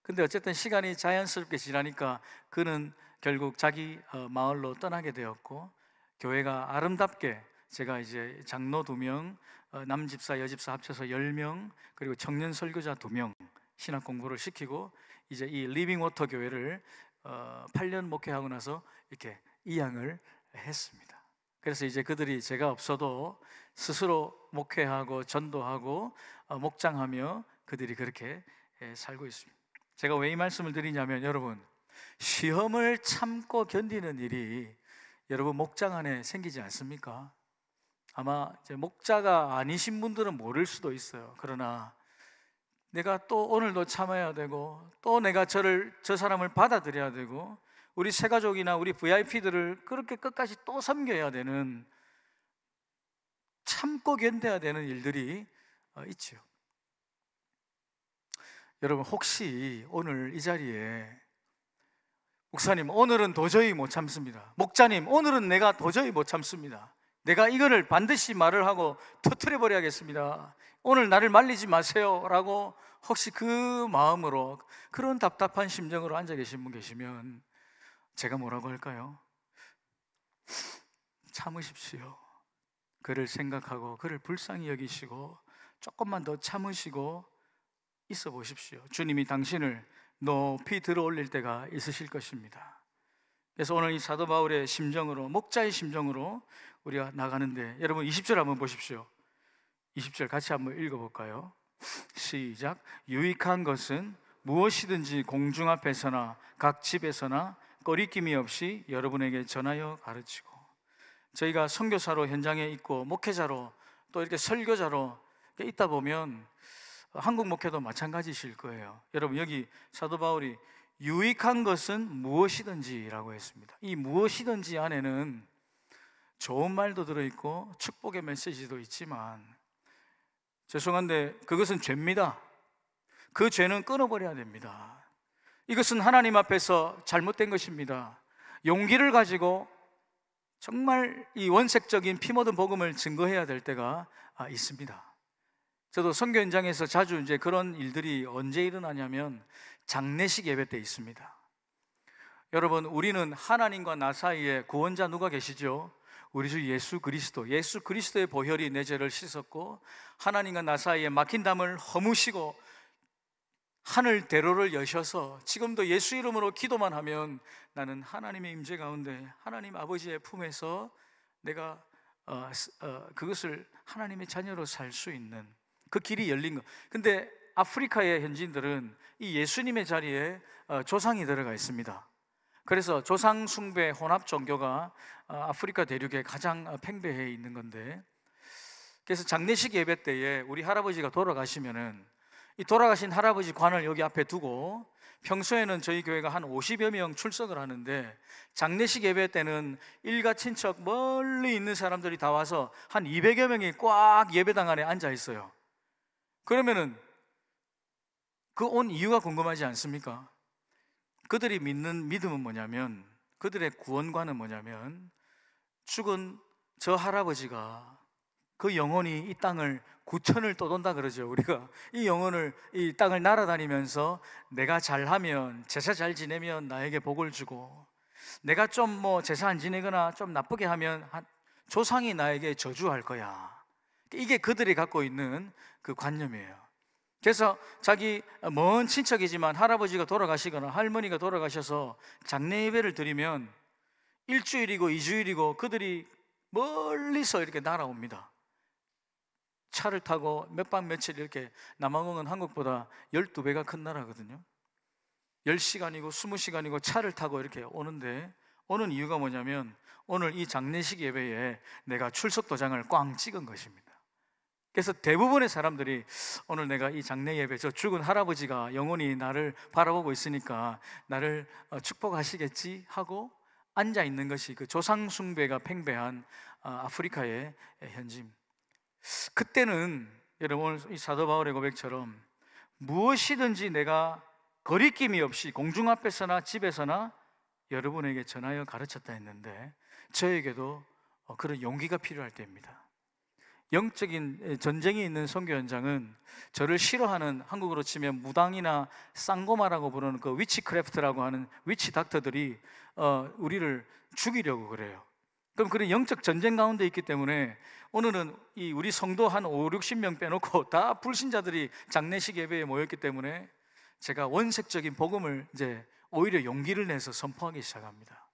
근데 어쨌든 시간이 자연스럽게 지나니까 그는 결국 자기 마을로 떠나게 되었고 교회가 아름답게 제가 이제 장로 2명, 남집사, 여집사 합쳐서 10명, 그리고 청년 설교자 2명 신학 공부를 시키고 이제 이 리빙 워터 교회를 8년 목회하고 나서 이렇게 이양을 했습니다. 그래서 이제 그들이 제가 없어도 스스로 목회하고 전도하고 목장하며 그들이 그렇게 살고 있습니다. 제가 왜 이 말씀을 드리냐면, 여러분, 시험을 참고 견디는 일이 여러분 목장 안에 생기지 않습니까? 아마 이제 목자가 아니신 분들은 모를 수도 있어요. 그러나 내가 또 오늘도 참아야 되고, 또 내가 저 사람을 받아들여야 되고, 우리 새가족이나 우리 VIP들을 그렇게 끝까지 또 섬겨야 되는, 참고 견뎌야 되는 일들이 있죠. 여러분, 혹시 오늘 이 자리에 목사님, 오늘은 도저히 못 참습니다. 목자님, 오늘은 내가 도저히 못 참습니다. 내가 이거를 반드시 말을 하고 터뜨려 버려야겠습니다. 오늘 나를 말리지 마세요 라고 혹시 그 마음으로, 그런 답답한 심정으로 앉아 계신 분 계시면 제가 뭐라고 할까요? 참으십시오. 그를 생각하고 그를 불쌍히 여기시고 조금만 더 참으시고 있어 보십시오. 주님이 당신을 높이 들어 올릴 때가 있으실 것입니다. 그래서 오늘 이 사도 바울의 심정으로, 목자의 심정으로 우리가 나가는데, 여러분 20절 한번 보십시오. 20절 같이 한번 읽어볼까요? 시작. 유익한 것은 무엇이든지 공중 앞에서나 각 집에서나 꺼리낌이 없이 여러분에게 전하여 가르치고. 저희가 선교사로 현장에 있고 목회자로 또 이렇게 설교자로 있다 보면 한국 목회도 마찬가지실 거예요. 여러분, 여기 사도 바울이 유익한 것은 무엇이든지라고 했습니다. 이 무엇이든지 안에는 좋은 말도 들어있고 축복의 메시지도 있지만, 죄송한데 그것은 죄입니다. 그 죄는 끊어버려야 됩니다. 이것은 하나님 앞에서 잘못된 것입니다. 용기를 가지고 정말 이 원색적인 피 묻은 복음을 증거해야 될 때가 있습니다. 저도 선교 현장에서 자주 이제 그런 일들이 언제 일어나냐면 장례식 예배 때 있습니다. 여러분, 우리는 하나님과 나 사이에 구원자 누가 계시죠? 우리 주 예수 그리스도. 예수 그리스도의 보혈이 내 죄를 씻었고, 하나님과 나 사이에 막힌 담을 허무시고 하늘 대로를 여셔서 지금도 예수 이름으로 기도만 하면 나는 하나님의 임재 가운데 하나님 아버지의 품에서 내가 그것을 하나님의 자녀로 살 수 있는 그 길이 열린 것. 근데 아프리카의 현지인들은 이 예수님의 자리에 조상이 들어가 있습니다. 그래서 조상 숭배 혼합 종교가 아프리카 대륙에 가장 팽배해 있는 건데, 그래서 장례식 예배 때에 우리 할아버지가 돌아가시면은 이 돌아가신 할아버지 관을 여기 앞에 두고, 평소에는 저희 교회가 한 50여 명 출석을 하는데 장례식 예배 때는 일가 친척 멀리 있는 사람들이 다 와서 한 200여 명이 꽉 예배당 안에 앉아 있어요. 그러면은 그 온 이유가 궁금하지 않습니까? 그들이 믿는 믿음은 뭐냐면, 그들의 구원관은 뭐냐면, 죽은 저 할아버지가 그 영혼이 이 땅을 9천을 떠돈다 그러죠. 우리가 이 영혼을, 이 땅을 날아다니면서 내가 잘하면, 제사 잘 지내면 나에게 복을 주고, 내가 좀 뭐 제사 안 지내거나 좀 나쁘게 하면 조상이 나에게 저주할 거야. 이게 그들이 갖고 있는 그 관념이에요. 그래서 자기 먼 친척이지만 할아버지가 돌아가시거나 할머니가 돌아가셔서 장례 예배를 드리면 1주일이고 2주일이고 그들이 멀리서 이렇게 날아옵니다. 차를 타고 몇 밤 며칠 이렇게, 남아공은 한국보다 12배가 큰 나라거든요. 10시간이고 20시간이고 차를 타고 이렇게 오는데, 오는 이유가 뭐냐면 오늘 이 장례식 예배에 내가 출석 도장을 꽝 찍은 것입니다. 그래서 대부분의 사람들이 오늘 내가 이 장례 예배, 저 죽은 할아버지가 영원히 나를 바라보고 있으니까 나를 축복하시겠지 하고 앉아 있는 것이 그 조상 숭배가 팽배한 아프리카의 현지입니다. 그때는 여러분, 오늘 이 사도 바울의 고백처럼 무엇이든지 내가 거리낌이 없이 공중 앞에서나 집에서나 여러분에게 전하여 가르쳤다 했는데, 저에게도 그런 용기가 필요할 때입니다. 영적인 전쟁이 있는 선교 현장은 저를 싫어하는, 한국으로 치면 무당이나 쌍고마라고 부르는 그 위치크래프트라고 하는 위치 닥터들이 우리를 죽이려고 그래요. 그럼 그런 영적 전쟁 가운데 있기 때문에 오늘은 이 우리 성도 한 5, 60명 빼놓고 다 불신자들이 장례식 예배에 모였기 때문에 제가 원색적인 복음을 이제 오히려 용기를 내서 선포하기 시작합니다.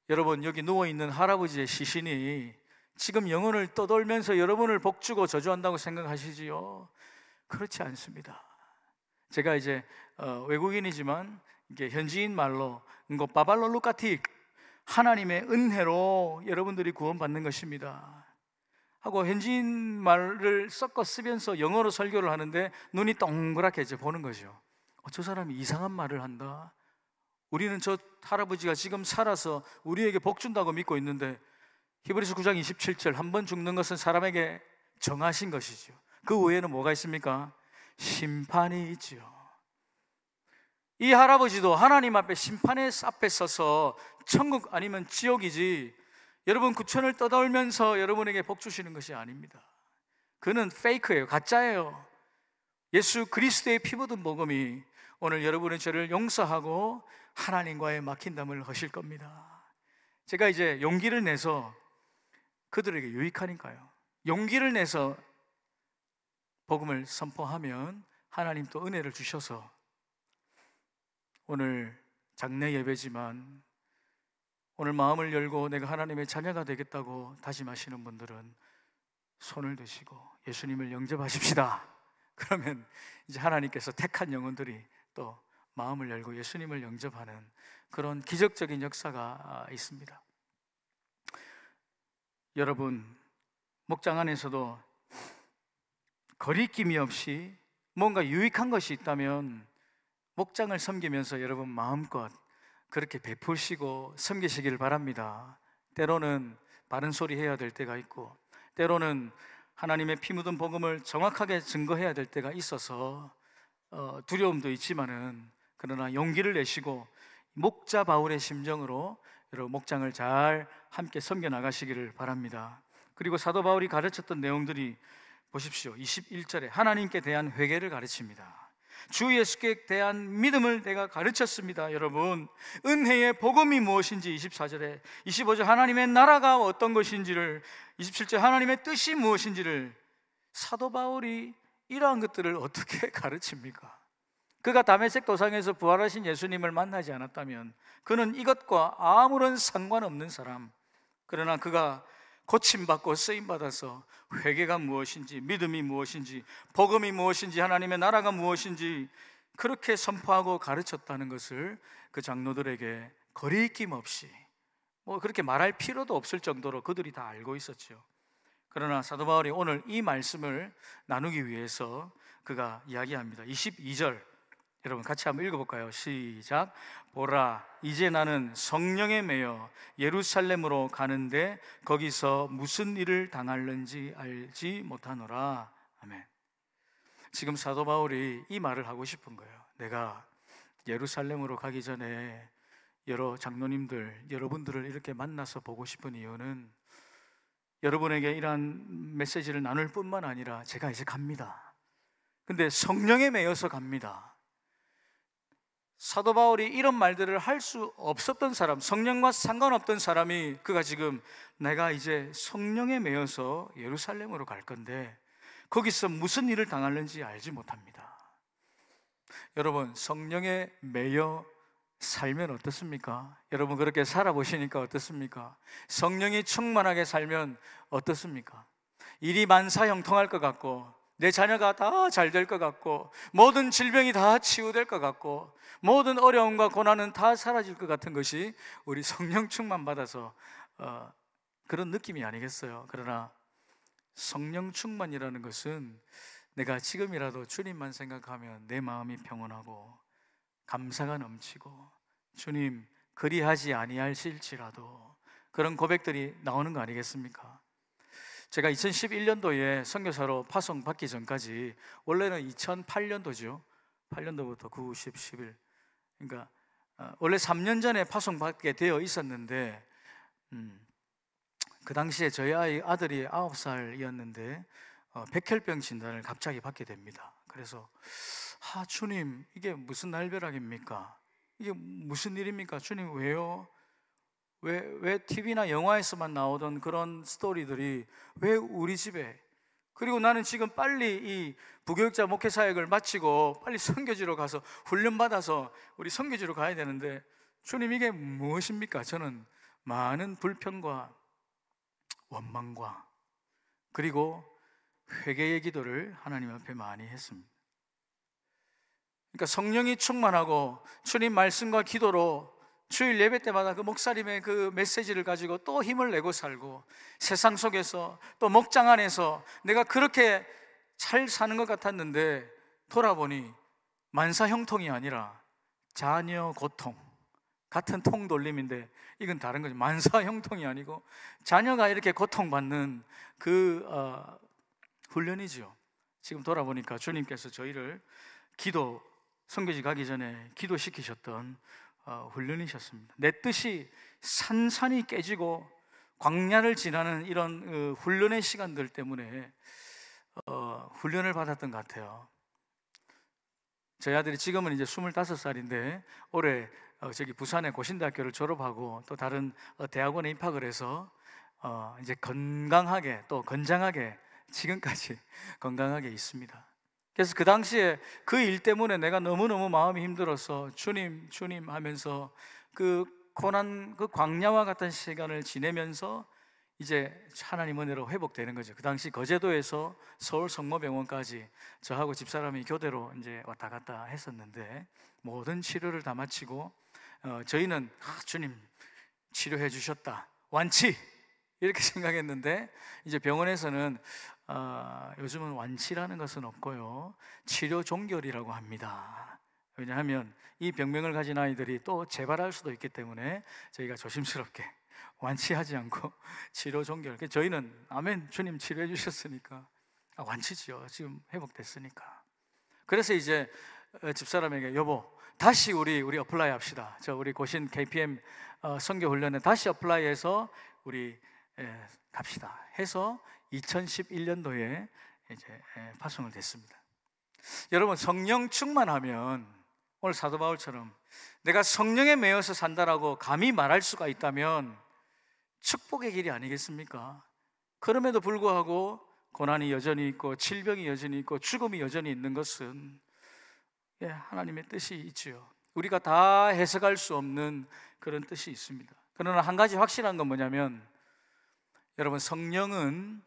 여러분, 여기 누워있는 할아버지의 시신이 지금 영혼을 떠돌면서 여러분을 복주고 저주한다고 생각하시지요? 그렇지 않습니다. 제가 이제 외국인이지만 이게 현지인 말로 바발로 루카틱, 하나님의 은혜로 여러분들이 구원받는 것입니다 하고 현지인 말을 섞어 쓰면서 영어로 설교를 하는데 눈이 동그랗게 이제 보는 거죠. 저 사람이 이상한 말을 한다. 우리는 저 할아버지가 지금 살아서 우리에게 복 준다고 믿고 있는데, 히브리서 9장 27절, 한 번 죽는 것은 사람에게 정하신 것이죠. 그 외에는 뭐가 있습니까? 심판이 있지요. 이 할아버지도 하나님 앞에 심판의 앞에 서서 천국 아니면 지옥이지, 여러분 구천을 떠돌면서 여러분에게 복 주시는 것이 아닙니다. 그는 페이크예요, 가짜예요. 예수 그리스도의 피 묻은 복음이 오늘 여러분의 죄를 용서하고 하나님과의 막힌담을 하실 겁니다. 제가 이제 용기를 내서 그들에게 유익하니까요, 용기를 내서 복음을 선포하면 하나님 또 은혜를 주셔서, 오늘 장례 예배지만 오늘 마음을 열고 내가 하나님의 자녀가 되겠다고 다짐하시는 분들은 손을 드시고 예수님을 영접하십시다. 그러면 이제 하나님께서 택한 영혼들이 또 마음을 열고 예수님을 영접하는 그런 기적적인 역사가 있습니다. 여러분, 목장 안에서도 거리낌이 없이 뭔가 유익한 것이 있다면 목장을 섬기면서 여러분 마음껏 그렇게 베푸시고 섬기시기를 바랍니다. 때로는 바른 소리 해야 될 때가 있고, 때로는 하나님의 피 묻은 복음을 정확하게 증거해야 될 때가 있어서 두려움도 있지만은, 그러나 용기를 내시고 목자 바울의 심정으로 여러분 목장을 잘 함께 섬겨 나가시기를 바랍니다. 그리고 사도 바울이 가르쳤던 내용들이 보십시오. 21절에 하나님께 대한 회개를 가르칩니다. 주 예수께 대한 믿음을 내가 가르쳤습니다. 여러분, 은혜의 복음이 무엇인지 24절에, 25절 하나님의 나라가 어떤 것인지를, 27절 하나님의 뜻이 무엇인지를 사도 바울이 이러한 것들을 어떻게 가르칩니까? 그가 다메섹 도상에서 부활하신 예수님을 만나지 않았다면 그는 이것과 아무런 상관없는 사람, 그러나 그가 고침받고 쓰임받아서 회개가 무엇인지, 믿음이 무엇인지, 복음이 무엇인지, 하나님의 나라가 무엇인지 그렇게 선포하고 가르쳤다는 것을 그 장로들에게 거리낌 없이, 그렇게 말할 필요도 없을 정도로 그들이 다 알고 있었죠. 그러나 사도 바울이 오늘 이 말씀을 나누기 위해서 그가 이야기합니다. 22절 여러분 같이 한번 읽어볼까요? 시작. 보라, 이제 나는 성령에 매여 예루살렘으로 가는데 거기서 무슨 일을 당할는지 알지 못하노라. 아멘. 지금 사도 바울이 이 말을 하고 싶은 거예요. 내가 예루살렘으로 가기 전에 여러 장로님들, 여러분들을 이렇게 만나서 보고 싶은 이유는 여러분에게 이러한 메시지를 나눌 뿐만 아니라 제가 이제 갑니다. 근데 성령에 매여서 갑니다. 사도 바울이 이런 말들을 할 수 없었던 사람, 성령과 상관없던 사람이 그가 지금 내가 이제 성령에 매여서 예루살렘으로 갈 건데 거기서 무슨 일을 당하는지 알지 못합니다. 여러분, 성령에 매여 살면 어떻습니까? 여러분 그렇게 살아보시니까 어떻습니까? 성령이 충만하게 살면 어떻습니까? 일이 만사형통할 것 같고, 내 자녀가 다 잘 될 것 같고, 모든 질병이 다 치유될 것 같고, 모든 어려움과 고난은 다 사라질 것 같은 것이 우리 성령 충만 받아서 그런 느낌이 아니겠어요? 그러나 성령 충만이라는 것은 내가 지금이라도 주님만 생각하면 내 마음이 평온하고 감사가 넘치고 주님 그리하지 아니하실지라도 그런 고백들이 나오는 거 아니겠습니까? 제가 2011년도에 선교사로 파송받기 전까지, 원래는 2008년도죠 8년도부터 9, 10, 11, 그러니까 원래 3년 전에 파송받게 되어 있었는데 그 당시에 저희 아들이 9살이었는데 백혈병 진단을 갑자기 받게 됩니다. 그래서 주님 이게 무슨 날벼락입니까? 이게 무슨 일입니까? 주님 왜요? 왜 TV나 영화에서만 나오던 그런 스토리들이 왜 우리 집에, 그리고 나는 지금 빨리 이 부교육자 목회 사역을 마치고 빨리 선교지로 가서 훈련받아서 우리 선교지로 가야 되는데, 주님 이게 무엇입니까? 저는 많은 불평과 원망과 그리고 회개의 기도를 하나님 앞에 많이 했습니다. 그러니까 성령이 충만하고 주님 말씀과 기도로 주일 예배 때마다 그 목사님의 그 메시지를 가지고 또 힘을 내고 살고, 세상 속에서 또 목장 안에서 내가 그렇게 잘 사는 것 같았는데 돌아보니 만사형통이 아니라 자녀 고통, 같은 통 돌림인데 이건 다른 거죠. 만사형통이 아니고 자녀가 이렇게 고통받는 그 훈련이죠. 지금 돌아보니까 주님께서 저희를 선교지 가기 전에 기도시키셨던 훈련이셨습니다. 내 뜻이 산산이 깨지고 광야를 지나는 이런 훈련의 시간들 때문에 훈련을 받았던 것 같아요. 저희 아들이 지금은 이제 25살인데 올해 저기 부산의 고신대학교를 졸업하고 또 다른 대학원에 입학을 해서 이제 건강하게 또 건장하게 지금까지 건강하게 있습니다. 그래서 그 당시에 그 일 때문에 내가 너무너무 마음이 힘들어서 주님 주님 하면서 그 고난, 그 광야와 같은 시간을 지내면서 이제 하나님 은혜로 회복되는 거죠. 그 당시 거제도에서 서울 성모병원까지 저하고 집사람이 교대로 이제 왔다 갔다 했었는데, 모든 치료를 다 마치고 저희는 주님 치료해 주셨다, 완치, 이렇게 생각했는데, 이제 병원에서는 요즘은 완치라는 것은 없고요, 치료 종결이라고 합니다. 왜냐하면 이 병명을 가진 아이들이 또 재발할 수도 있기 때문에 저희가 조심스럽게 완치하지 않고 치료 종결. 저희는 아멘, 주님 치료해 주셨으니까 완치지요. 지금 회복됐으니까. 그래서 이제 집사람에게 여보, 다시 우리 어플라이 합시다. 우리 고신 KPM 선교 훈련에 다시 어플라이해서 우리 갑시다 해서 2011년도에 이제 파송을 됐습니다. 여러분, 성령 충만하면 오늘 사도 바울처럼 내가 성령에 매여서 산다라고 감히 말할 수가 있다면 축복의 길이 아니겠습니까? 그럼에도 불구하고 고난이 여전히 있고 질병이 여전히 있고 죽음이 여전히 있는 것은 하나님의 뜻이 있지요. 우리가 다 해석할 수 없는 그런 뜻이 있습니다. 그러나 한 가지 확실한 건 뭐냐면, 여러분, 성령은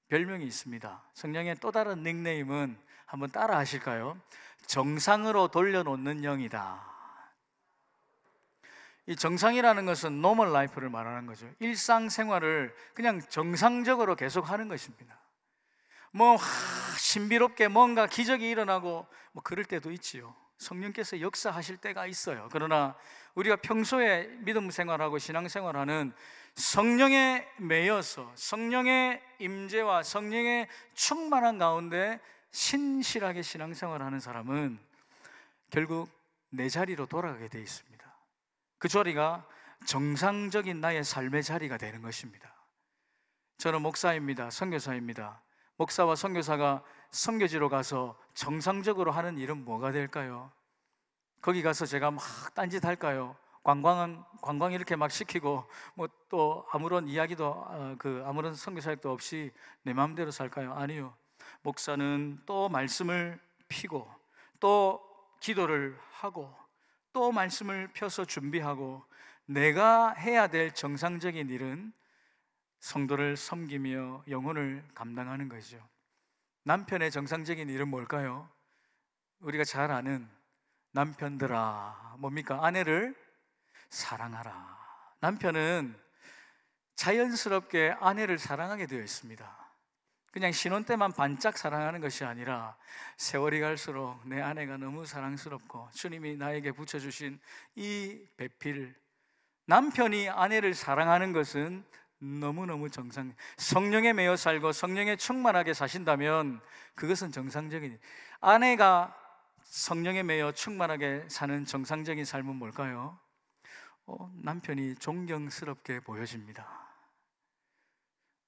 별명이 있습니다. 성령의 또 다른 닉네임은 한번 따라 하실까요? 정상으로 돌려놓는 영이다. 이 정상이라는 것은 노멀 라이프를 말하는 거죠. 일상생활을 그냥 정상적으로 계속하는 것입니다. 신비롭게 뭔가 기적이 일어나고 그럴 때도 있지요. 성령께서 역사하실 때가 있어요. 그러나 우리가 평소에 믿음 생활하고 신앙 생활하는 성령에 매여서 성령의 임재와 성령의 충만한 가운데 신실하게 신앙생활하는 사람은 결국 내 자리로 돌아가게 되어 있습니다. 그 자리가 정상적인 나의 삶의 자리가 되는 것입니다. 저는 목사입니다. 선교사입니다. 목사와 선교사가 선교지로 가서 정상적으로 하는 일은 뭐가 될까요? 거기 가서 제가 막 딴짓 할까요? 관광 이렇게 막 시키고 또 아무런 이야기도 아무런 선교사역도 없이 내 마음대로 살까요? 아니요. 목사는 또 말씀을 피고 또 기도를 하고 또 말씀을 펴서 준비하고, 내가 해야 될 정상적인 일은 성도를 섬기며 영혼을 감당하는 거죠. 남편의 정상적인 일은 뭘까요? 우리가 잘 아는 남편들아, 뭡니까? 아내를 사랑하라. 남편은 자연스럽게 아내를 사랑하게 되어 있습니다. 그냥 신혼 때만 반짝 사랑하는 것이 아니라 세월이 갈수록 내 아내가 너무 사랑스럽고 주님이 나에게 붙여주신 이 배필, 남편이 아내를 사랑하는 것은 너무너무 성령에 매여 살고 성령에 충만하게 사신다면 그것은 정상적인, 아내가 성령에 매여 충만하게 사는 정상적인 삶은 뭘까요? 남편이 존경스럽게 보여집니다.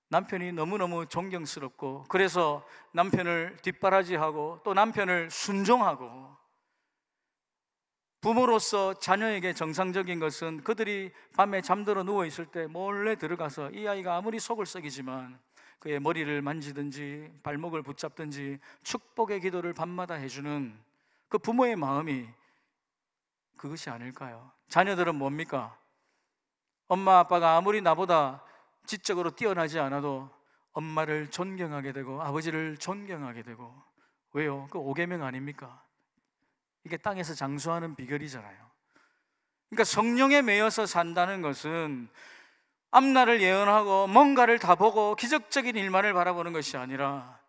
남편이 너무너무 존경스럽고, 그래서 남편을 뒷바라지하고 또 남편을 순종하고, 부모로서 자녀에게 정상적인 것은 그들이 밤에 잠들어 누워 있을 때 몰래 들어가서 이 아이가 아무리 속을 썩이지만 그의 머리를 만지든지 발목을 붙잡든지 축복의 기도를 밤마다 해주는 그 부모의 마음이 그것이 아닐까요? 자녀들은 뭡니까? 엄마 아빠가 아무리 나보다 지적으로 뛰어나지 않아도 엄마를 존경하게 되고 아버지를 존경하게 되고. 왜요? 그 오계명 아닙니까? 이게 땅에서 장수하는 비결이잖아요. 그러니까 성령에 매여서 산다는 것은 앞날을 예언하고 뭔가를 다 보고 기적적인 일만을 바라보는 것이 아니라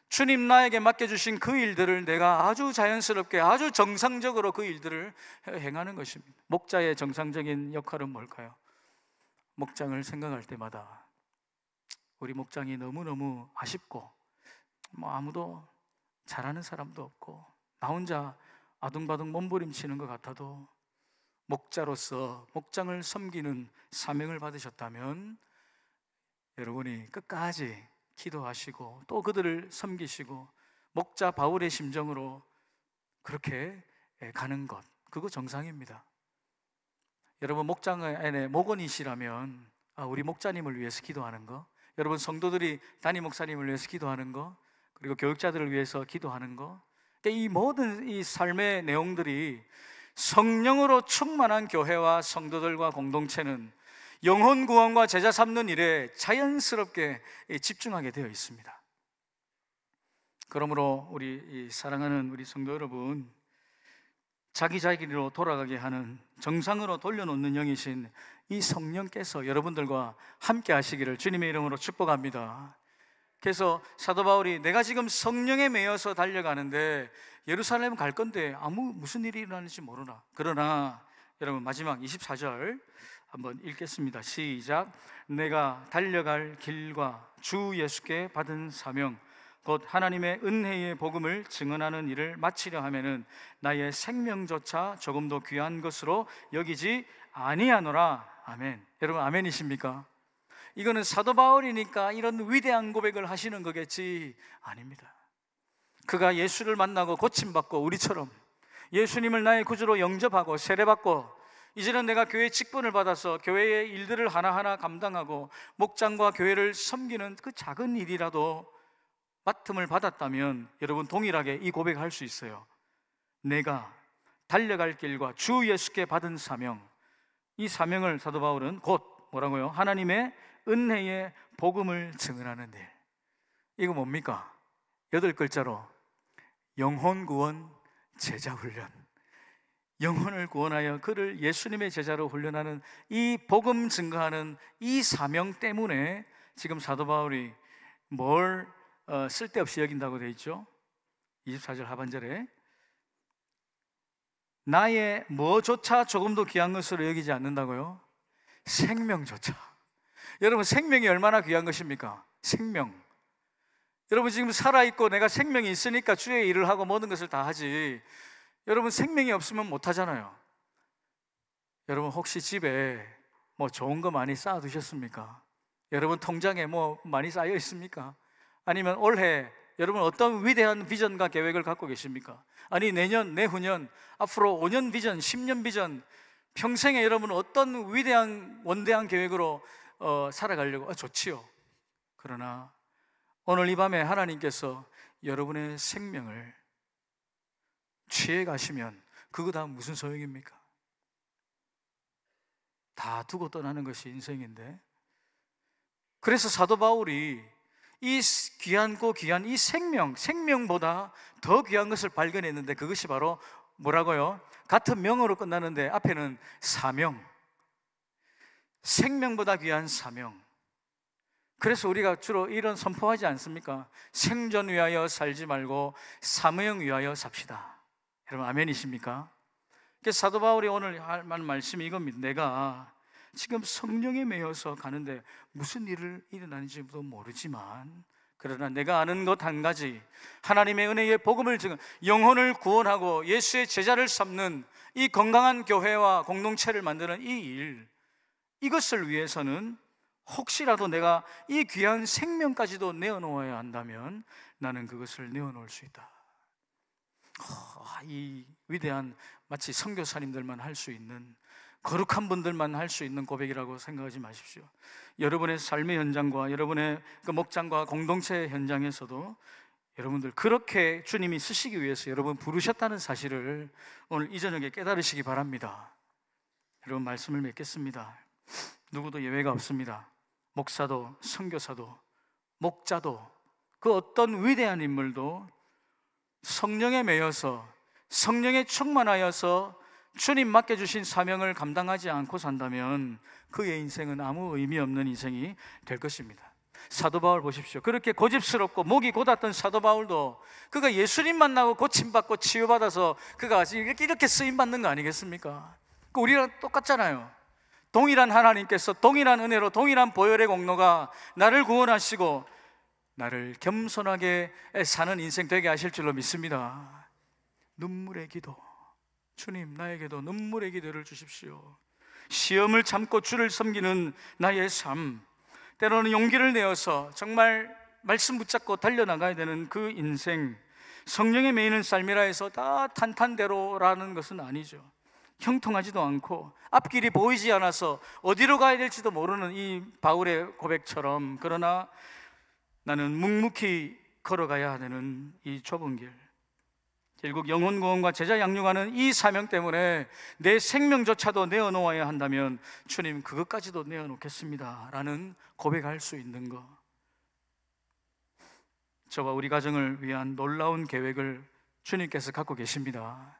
주님 나에게 맡겨주신 그 일들을 내가 아주 자연스럽게 아주 정상적으로 그 일들을 행하는 것입니다. 목자의 정상적인 역할은 뭘까요? 목장을 생각할 때마다 우리 목장이 너무너무 아쉽고 아무도 잘하는 사람도 없고 나 혼자 아둥바둥 몸부림치는 것 같아도 목자로서 목장을 섬기는 사명을 받으셨다면 여러분이 끝까지 기도하시고 또 그들을 섬기시고 목자 바울의 심정으로 그렇게 가는 것, 그거 정상입니다. 여러분 목장 안에 목원이시라면 우리 목자님을 위해서 기도하는 거, 여러분 성도들이 담임 목사님을 위해서 기도하는 거, 그리고 교육자들을 위해서 기도하는 거, 이 모든 이 삶의 내용들이 성령으로 충만한 교회와 성도들과 공동체는 영혼 구원과 제자 삼는 일에 자연스럽게 집중하게 되어 있습니다. 그러므로 우리 사랑하는 우리 성도 여러분, 자기로 돌아가게 하는 정상으로 돌려놓는 영이신 이 성령께서 여러분들과 함께 하시기를 주님의 이름으로 축복합니다. 그래서 사도 바울이 내가 지금 성령에 매여서 달려가는데 예루살렘 갈 건데 무슨 일이 일어나는지 모르나. 그러나 여러분 마지막 24절 한번 읽겠습니다. 시작. 내가 달려갈 길과 주 예수께 받은 사명 곧 하나님의 은혜의 복음을 증언하는 일을 마치려 하면은 나의 생명조차 조금도 귀한 것으로 여기지 아니하노라. 아멘. 여러분 아멘이십니까? 이거는 사도 바울이니까 이런 위대한 고백을 하시는 거겠지? 아닙니다. 그가 예수를 만나고 고침받고 우리처럼 예수님을 나의 구주로 영접하고 세례받고 이제는 내가 교회 직분을 받아서 교회의 일들을 하나하나 감당하고 목장과 교회를 섬기는 그 작은 일이라도 맡음을 받았다면 여러분 동일하게 이 고백할 수 있어요. 내가 달려갈 길과 주 예수께 받은 사명, 이 사명을 사도 바울은 곧 뭐라고요? 하나님의 은혜의 복음을 증언하는 일. 이거 뭡니까? 8글자로 영혼 구원 제자 훈련. 영혼을 구원하여 그를 예수님의 제자로 훈련하는 이 복음 증거하는 이 사명 때문에 지금 사도 바울이 뭘 쓸데없이 여긴다고 되어 있죠? 24절 하반절에 나의 뭐조차 조금도 귀한 것으로 여기지 않는다고요? 생명조차. 여러분 생명이 얼마나 귀한 것입니까? 생명. 여러분 지금 살아있고 내가 생명이 있으니까 주의 일을 하고 모든 것을 다 하지, 여러분 생명이 없으면 못 하잖아요. 여러분 혹시 집에 좋은 거 많이 쌓아 두셨습니까? 여러분 통장에 많이 쌓여 있습니까? 아니면 올해 여러분 어떤 위대한 비전과 계획을 갖고 계십니까? 아니 내년, 내후년, 앞으로 5년 비전, 10년 비전, 평생에 여러분 어떤 위대한 원대한 계획으로 살아가려고 좋지요. 그러나 오늘 이 밤에 하나님께서 여러분의 생명을 취해 가시면 그거 다 무슨 소용입니까? 다 두고 떠나는 것이 인생인데, 그래서 사도 바울이 이 귀하고 귀한 이 생명보다 더 귀한 것을 발견했는데 그것이 바로 뭐라고요? 같은 명어로 끝나는데 앞에는 사명, 생명보다 귀한 사명. 그래서 우리가 주로 이런 선포하지 않습니까? 생존 위하여 살지 말고 사명 위하여 삽시다. 여러분 아멘이십니까? 그래서 사도 바울이 오늘 할 말씀이 이겁니다. 내가 지금 성령에 매여서 가는데 무슨 일을 일어나는지도 모르지만 그러나 내가 아는 것 한 가지, 하나님의 은혜의 복음을 증언, 영혼을 구원하고 예수의 제자를 삼는 이 건강한 교회와 공동체를 만드는 이 일, 이것을 위해서는 혹시라도 내가 이 귀한 생명까지도 내어놓아야 한다면 나는 그것을 내어놓을 수 있다. 이 위대한 마치 선교사님들만 할 수 있는, 거룩한 분들만 할 수 있는 고백이라고 생각하지 마십시오. 여러분의 삶의 현장과 여러분의 그 목장과 공동체 현장에서도 여러분들 그렇게 주님이 쓰시기 위해서 여러분 부르셨다는 사실을 오늘 이 저녁에 깨달으시기 바랍니다. 여러분, 말씀을 맺겠습니다. 누구도 예외가 없습니다. 목사도, 선교사도, 목자도, 그 어떤 위대한 인물도 성령에 매여서, 성령에 충만하여서 주님 맡겨주신 사명을 감당하지 않고 산다면 그의 인생은 아무 의미 없는 인생이 될 것입니다. 사도 바울 보십시오. 그렇게 고집스럽고 목이 곧았던 사도 바울도 그가 예수님 만나고 고침받고 치유받아서 그가 이렇게 쓰임받는 거 아니겠습니까? 우리랑 똑같잖아요. 동일한 하나님께서 동일한 은혜로 동일한 보혈의 공로가 나를 구원하시고 나를 겸손하게 사는 인생 되게 하실 줄로 믿습니다. 눈물의 기도, 주님 나에게도 눈물의 기도를 주십시오. 시험을 참고 주를 섬기는 나의 삶, 때로는 용기를 내어서 정말 말씀 붙잡고 달려나가야 되는 그 인생, 성령에 매이는 삶이라 해서 다 탄탄대로라는 것은 아니죠. 형통하지도 않고 앞길이 보이지 않아서 어디로 가야 될지도 모르는 이 바울의 고백처럼, 그러나 나는 묵묵히 걸어가야 되는 이 좁은 길, 결국 영혼 구원과 제자 양육하는 이 사명 때문에 내 생명조차도 내어놓아야 한다면 주님 그것까지도 내어놓겠습니다 라는 고백할 수 있는 것, 저와 우리 가정을 위한 놀라운 계획을 주님께서 갖고 계십니다.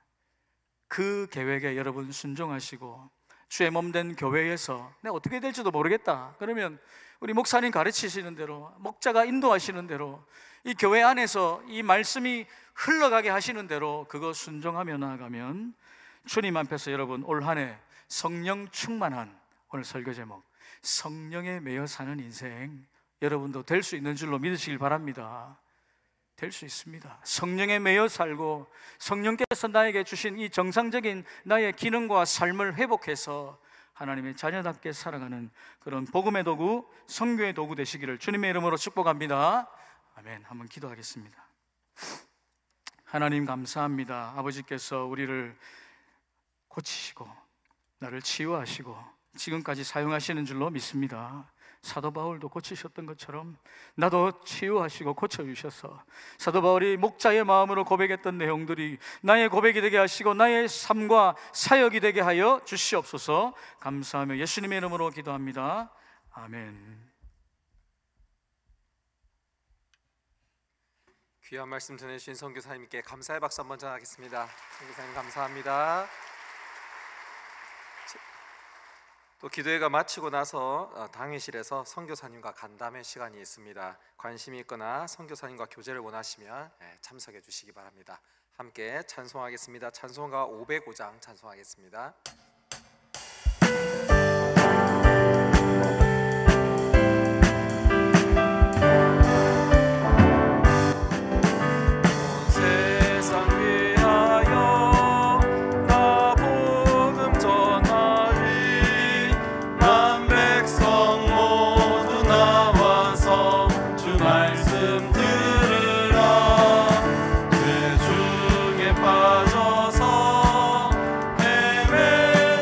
그 계획에 여러분 순종하시고 주의 몸된 교회에서 내가 어떻게 될지도 모르겠다 그러면 우리 목사님 가르치시는 대로, 목자가 인도하시는 대로, 이 교회 안에서 이 말씀이 흘러가게 하시는 대로 그거 순종하며 나아가면 주님 앞에서 여러분 올 한 해 성령 충만한, 오늘 설교 제목 성령에 매여 사는 인생 여러분도 될 수 있는 줄로 믿으시길 바랍니다. 될 수 있습니다. 성령에 매여 살고 성령께서 나에게 주신 이 정상적인 나의 기능과 삶을 회복해서 하나님의 자녀답게 살아가는 그런 복음의 도구, 선교의 도구 되시기를 주님의 이름으로 축복합니다. 아멘. 한번 기도하겠습니다. 하나님 감사합니다. 아버지께서 우리를 고치시고 나를 치유하시고 지금까지 사용하시는 줄로 믿습니다. 사도 바울도 고치셨던 것처럼 나도 치유하시고 고쳐주셔서 사도 바울이 목자의 마음으로 고백했던 내용들이 나의 고백이 되게 하시고 나의 삶과 사역이 되게 하여 주시옵소서. 감사하며 예수님의 이름으로 기도합니다. 아멘. 귀한 말씀 전해주신 선교사님께 감사의 박수 한번 전하겠습니다. 선교사님 감사합니다. 또 기도회가 마치고 나서 당회실에서 선교사님과 간담회 시간이 있습니다. 관심이 있거나 선교사님과 교제를 원하시면 참석해 주시기 바랍니다. 함께 찬송하겠습니다. 찬송가 505장 찬송하겠습니다. 빠져서 헤매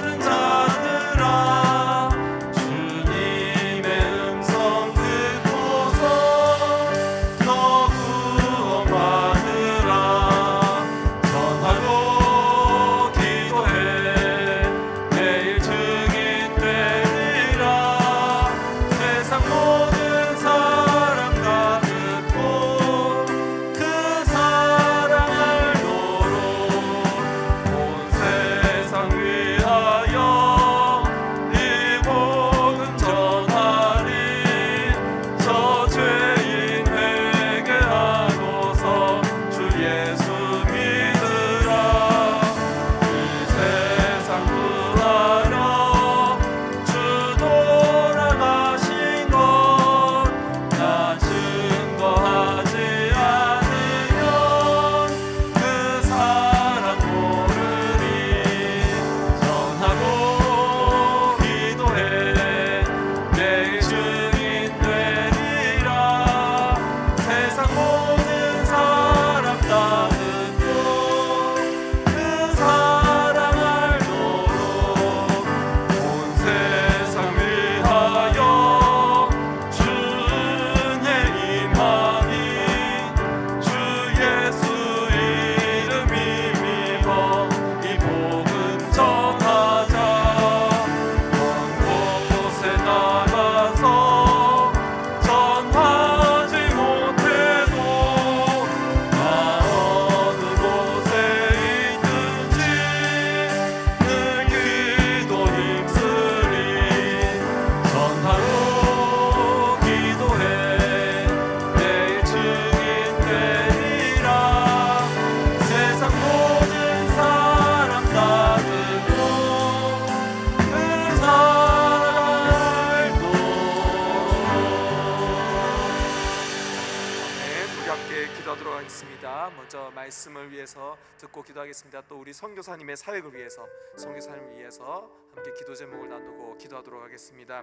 함께 기도하도록 하겠습니다. 먼저 말씀을 위해서 듣고 기도하겠습니다. 또 우리 선교사님의 사역을 위해서, 선교사님을 위해서 함께 기도 제목을 나누고 기도하도록 하겠습니다.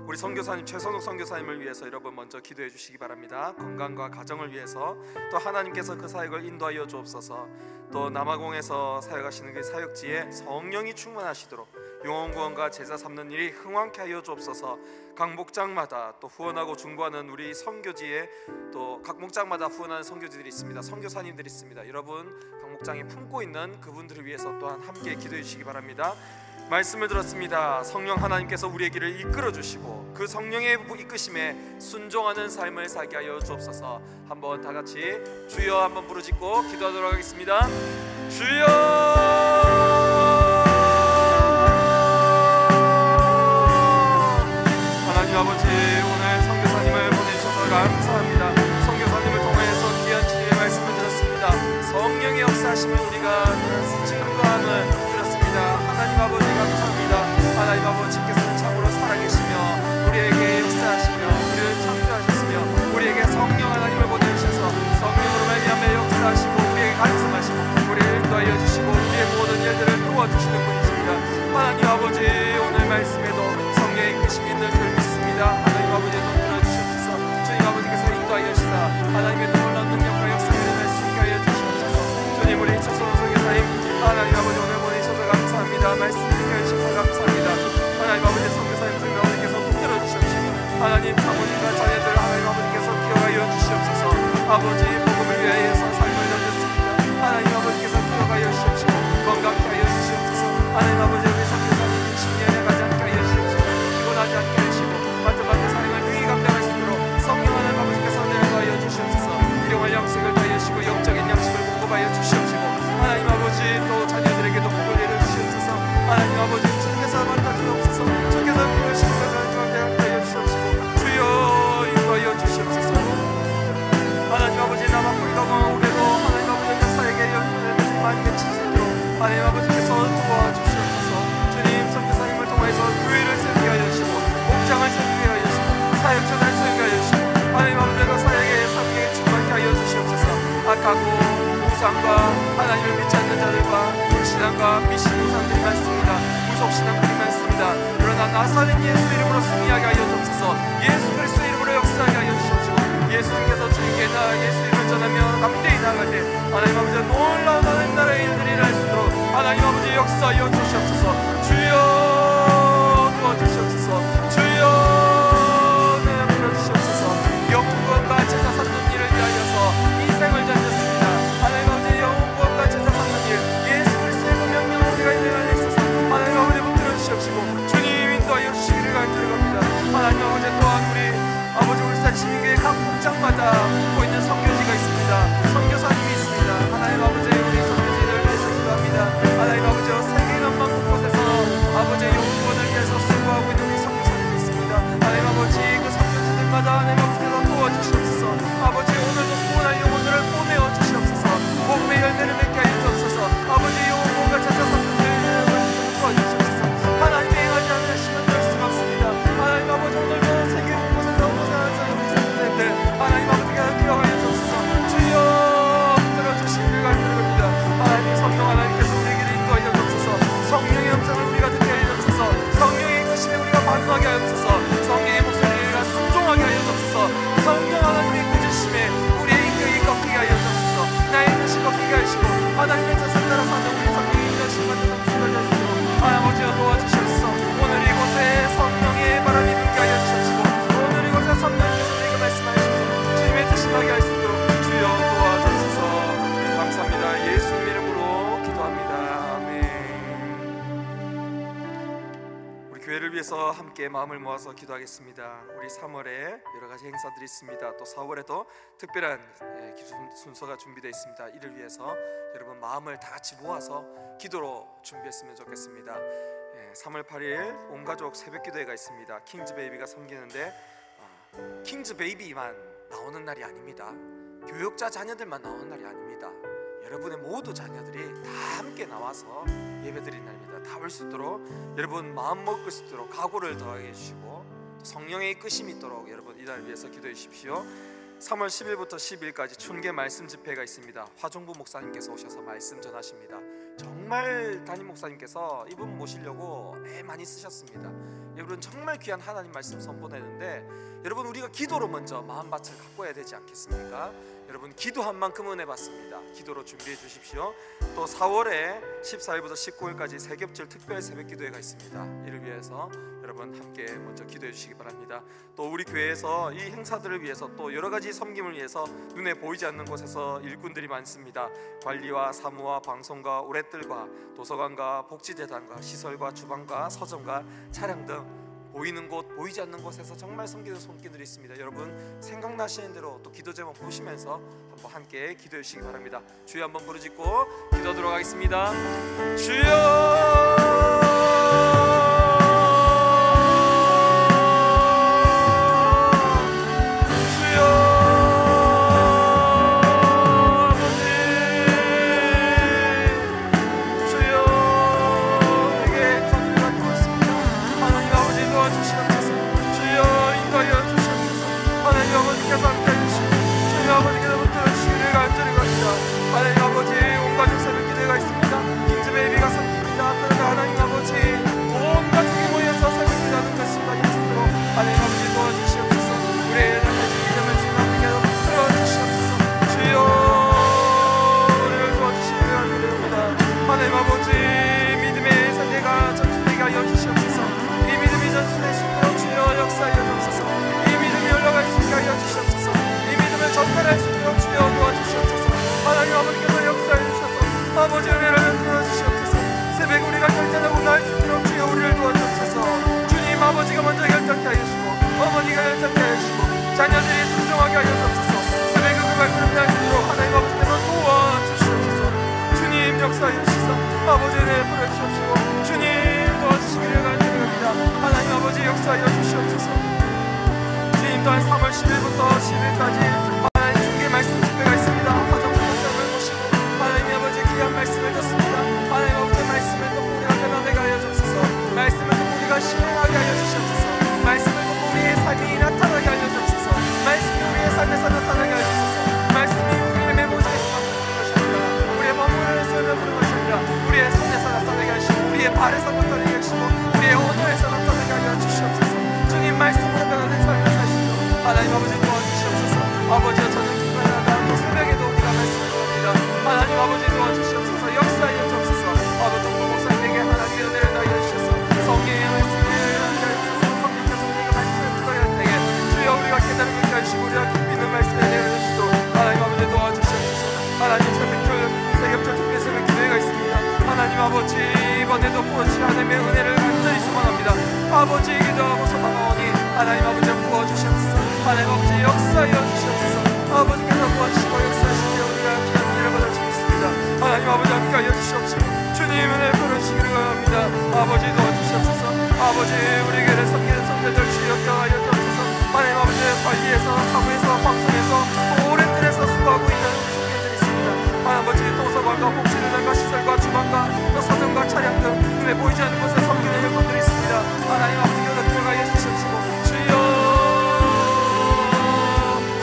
우리 선교사님 최선욱 선교사님을 위해서 여러분 먼저 기도해 주시기 바랍니다. 건강과 가정을 위해서, 또 하나님께서 그 사역을 인도하여 주옵소서. 또 남아공에서 사역하시는 그 사역지에 성령이 충만하시도록 영혼 구원과 제자 삼는 일이 흥왕케 하여 주옵소서. 각 목장마다 또 후원하고 중보하는 우리 선교지에 또 각 목장마다 후원하는 선교지들이 있습니다. 선교사님들이 있습니다. 여러분 각 목장에 품고 있는 그분들을 위해서 또한 함께 기도해 주시기 바랍니다. 말씀을 들었습니다. 성령 하나님께서 우리의 길을 이끌어 주시고 그 성령의 이끄심에 순종하는 삶을 살게 하여 주옵소서. 한번 다 같이 주여 한번 부르짖고 기도하도록 하겠습니다. 주여! 하나님 아버지, 오늘 선교사님을 보내주셔서 감사합니다. 선교사님을 통해서 귀한 주님의 말씀을 들었습니다. 성령의 역사하심을 우리가 증거함을 들었습니다. 하나님 아버지 감사합니다. 하나님 아버지께서는 참으로 살아계시며 우리에게 역사하시며 우리를 창조하셨으며 우리에게 성령 하나님을 보내주셔서 성령으로 말미암아 역사하시고 우리에게 가르침하시고 우리를 인도하여 주시고 우리의 모든 일들을 도와주시는 분이십니다. 하나님 아버지, 오늘 말씀에도 성령의 이끄심이 있는 줄 믿습니다. 하나님 아버지 도 들어주시옵소서. 주님 아버지께서 인도하여 주시사 하나님의 놀라운 능력과 역사를 말씀하게 하여 주시옵소서. 주님, 우리 최선호 선교사님 하나님 아버지 오늘 보내주셔서 감사합니다. 말씀 듣게 해주셔서 감사합니다. 하나님 아버지 선교사님 주님 아버지께서 붙들어 주시옵시고 하나님 사모님과 자녀들 하나님 아버지께서 기억하여 주시옵소서. 아버지 복음을 위하여서 삶을 던졌습니다. 하나님 아버지께서 기억하여 주시옵시고 건강케 하여 주시옵소서. 하나님 아버지 우리 선교사님 심리에 가지 않게 하여 주시옵시고 피곤하지 않게 하시고 반드시 사랑을 능히 감당할 수 있도록 성령 하나님 아버지께서 내려가여 주시옵소서. 일용할 양식을 다하시고 영적인 양식을 공급하여 주시옵시고 하나님 아버지 또 자녀들에게도 복을 내려주시옵소서. 하나님 아버지 주께서 맡아주옵소서. 주께서 그러시는 것을 하여 주시옵시고 주여 인도하여 주시옵소서. 하나님 아버지 남아보리가 오래도 하나님 아버지 사에게 연결되는 많이 맺힐 수 있도록 하나님 아버지께서 도와주시옵소서. 주님 선교사님을 통해서 교회를 세우게 하여 주시고 목장을 세우게 하여 주시고 사역자를 세우게 하여 주시고 하나님 아버지가 사역에 삶에 충만케 하여 주시옵소서. 악하고 우상과 하나님을 믿지 않는 자들과 불신앙과 미신우상들이 많습니다. 무속신앙들이 많습니다. 그러나 나사렛 예수 이름으로 승리하게 하여 주옵소서. 예수 그리스도 이름으로 역사하게 하여 주시옵시고 예수님께서 주님께 예수 이름을 전하며 담대히 나아갈 때 하나님 아버지 놀라운 하나님 나라의 일들이 일어날 수 있도록 하나님 아버지 역사하여 주시옵소서. 주여 도와주시옵소서. 주여 내 불러주시옵소서. 영구원과 제자 삼는 일을 위하여서 인생을 던졌습니다. 하나님 아버지 영구원과 제자 삼는 일 예수 그리스도의 그 명령을 우리가 인생 안에 있어서 하나님 아버지 붙들어 주시옵시고 주님 인도하여 주시기를 간절합니다. 하나님 아버지 또한 우리 아버지 울산 시민교회 각 목장마다 보이는 선교지가 있습니다. 선교사님이 있습니다. 하나님 아버지 우리 선교지를 위해서 기도합니다. 하나님 아버지 세계 남방 곳곳에서 아버지 영구원을 위해서 수고하고 있는 우리 선교사님이 있습니다. 하나님 아버지 그 선교지들마다 하나님 아버지께서 도와주시옵소서. 아버지 오늘도 구원할 영혼들을 보내어 주시옵소서. 복음의 열매를 맺게 하여 주옵소서. 아버지 영혼과 제자 삼는 도와주시옵소서. 하나님의 행하지 않으시면 될 수가 없습니다. 하나님 아버지 오늘도 세계 곳곳에서 고생하는 우리 선교사님들 하나님 아버지가 기억하여 주옵소서. 주여 들어주시기를 간절합니다. 하나님 성령 하나님께서 우리에게 인도하여 주옵소서. 성령의 음성을 우리가 듣게 하여 주옵소서. 성령의 이끄심에 우리가 반응하게 하여 주옵소서. 성령의 목소리에 우리가 순종하게 하여 주옵소서. 성령 하나님의 꾸짖으심에 우리의 인격이 꺾이게 하여 주옵소서. 나의 뜻이 꺾이게 하시고 하나님의 뜻을 따라 사는 우리 성령의 인자심과 뜻을 하시고 아버지여 도와주시옵소서. 오늘 이곳에 성령의 바람이 불게 하여 주시옵시고 오늘 이곳에 성령께서 우리에게 말씀하시옵소서. 주님의 뜻이 나게 하실 수 있도록 주여 도와주옵소서. 감사합니다. 예수 이름으로 기도합니다. 아멘. 우리 교회를 위해서 함께 마음을 모아서 기도하겠습니다. 우리 3월에 여러 가지 행사들이 있습니다. 또 4월에도 특별한 순서가 준비되어 있습니다. 이를 위해서 여러분 마음을 다 같이 모아서 기도로 준비했으면 좋겠습니다. 3월 8일 온 가족 새벽 기도회가 있습니다. 킹즈 베이비가 섬기는데 킹즈 베이비만 나오는 날이 아닙니다. 교육자 자녀들만 나오는 날이 아닙니다. 여러분의 모두 자녀들이 다 함께 나와서 예배드리는 날입니다. 다 올 수 있도록 여러분 마음 먹을 수 있도록 각오를 더하게 해주시고 성령의 이끄심이 있도록 여러분 이날 위해서 기도해 주십시오. 3월 10일부터 10일까지 춘계 말씀 집회가 있습니다. 화종부 목사님께서 오셔서 말씀 전하십니다. 정말 담임 목사님께서 이분 모시려고 애 많이 쓰셨습니다. 여러분 정말 귀한 하나님 말씀 선포되는데, 여러분 우리가 기도로 먼저 마음밭을 가꿔야 되지 않겠습니까? 여러분 기도한 만큼 은혜 받습니다. 기도로 준비해 주십시오. 또 4월에 14일부터 19일까지 세겹절 특별 새벽 기도회가 있습니다. 이를 위해서 여러분 함께 먼저 기도해 주시기 바랍니다. 또 우리 교회에서 이 행사들을 위해서 또 여러 가지 섬김을 위해서 눈에 보이지 않는 곳에서 일꾼들이 많습니다. 관리와 사무와 방송과 우렛들과 도서관과 복지재단과 시설과 주방과 서점과 차량 등 보이는 곳 보이지 않는 곳에서 정말 섬기는 손길들이 있습니다. 여러분 생각나시는 대로 또 기도 제목 보시면서 한번 함께 기도해 주시기 바랍니다. 주여 한번 부르짖고 기도하도록 하겠습니다. 주여 하나님 아버지 온 가족 새벽 기도회가 있습니다. 킹즈의 예비가 섬깁니다. 그러나 하나님 아버지 온 가족이 모여서 새벽 기도하는 것입니다. 예수로 하나님 아버지 도와주시옵소서. 우리의 여러 가지 믿음을 지나게 들어주시옵소서. 주여 우리를 도와주시기를 간절합니다. 하나님 아버지 믿음의 세대가 전수되게 하여 주시옵소서. 이 믿음이 전수될 수 있도록 주여 역사하여 주옵소서. 이 믿음이 올라갈 수 있게 하여 주시옵소서. 이 믿음을 전달할 수 있도록 주여 도와주시옵소서. 하나님 아버지께서 역사해 주셔서 아버지 은혜를 베풀어 주시옵소서. 새벽 우리가 결단하고 나을 수 있도록 주여 우리를 도와주옵소서. 주님 아버지가 먼저 결단케 하여 주시고 어머니가 결단케 하여 주시고 자녀들이 순종하게 하여 주옵소서. 새벽 그 발걸음 날 수 있도록 하나님 아버지께서 도와주시옵소서. 주님 역사해 주시소. 아버지 은혜 베풀어 주시옵시고 주님 도와주시기를 간절합니다. 하나님 아버지 역사하여 주시옵소서. 주님 또한 3월 10일부터 10일까지 하나님 중계 말씀 집회가 있습니다. 하나님 아버지 귀한 말씀을 듣습니다. 하나님 아버지 말씀을 듣고 우리가 변화되게 하여 주옵소서. 말씀을 듣고 우리가 실행하게 하여 주시옵소서. 말씀을 듣고 우리의 삶이 나타나게 하여 주옵소서. 말씀이 우리의 삶에서 나타나게 하여 주옵소서. 말씀이 우리의 메모지에서 나타나는 것이 아니라 우리의 머무르는 삶에 부는 것이 아니라 우리의 손에서 나타나게 하시고 우리의 발에서 나타나게 하시고 우리의 언어에서 나타나게 하여 주시옵소서. 주님 말씀으로 변화된 삶을 살 수 있도록 하나님 아버지 도와주시옵소서. 아버지여 저는 기도하다가 또 새벽에도 우리가 말씀을 드립니다. 하나님 아버지 도와주시옵소서. 역사하여 주옵소서. 아버지 목사님에게 하나님의 은혜를 다하여 주셔서 성령의 말씀을 하여주셔서 성령께서 우리가 말씀을 들어야 할 때에 주여 우리가 깨달음을 있게 하시고 우리가 깊이 있는 말씀을 내려주시도록 하나님 아버지 도와주시옵소서. 하나님 세겹절 특별 새벽 기도회가 있습니다. 하나님 아버지 이번에도 부어주신 하나님의 은혜를 간절히 소망합니다. 아버지 기도하고 소망하오니 하나님 아버지 부어주시옵소서. 하나님 아버지 역사하여 주시옵소서. 아버지께서 부어주시고 역사하시며 우리가 귀한 은혜를 받아주고 있습니다. 하나님 아버지 함께하여 주시옵시고 주님 은혜 베풀어주시기를 바랍니다. 아버지 도와주시옵소서. 아버지 우리 교회를 섬기는 성도들 주여 격하여 주옵소서. 하나님 아버지 관리에서 사무에서 방송에서 오랜 들에서 수고하고 있는 성도들이 있습니다. 하나님 아버지 도서관과 복지재단과 시설과 주방과 또 서점과 차량 등 눈에 보이지 않는 곳에 섬기는 일꾼들이 있습니다. 하나님 아버지 교회 들어가여 주시옵시고 주여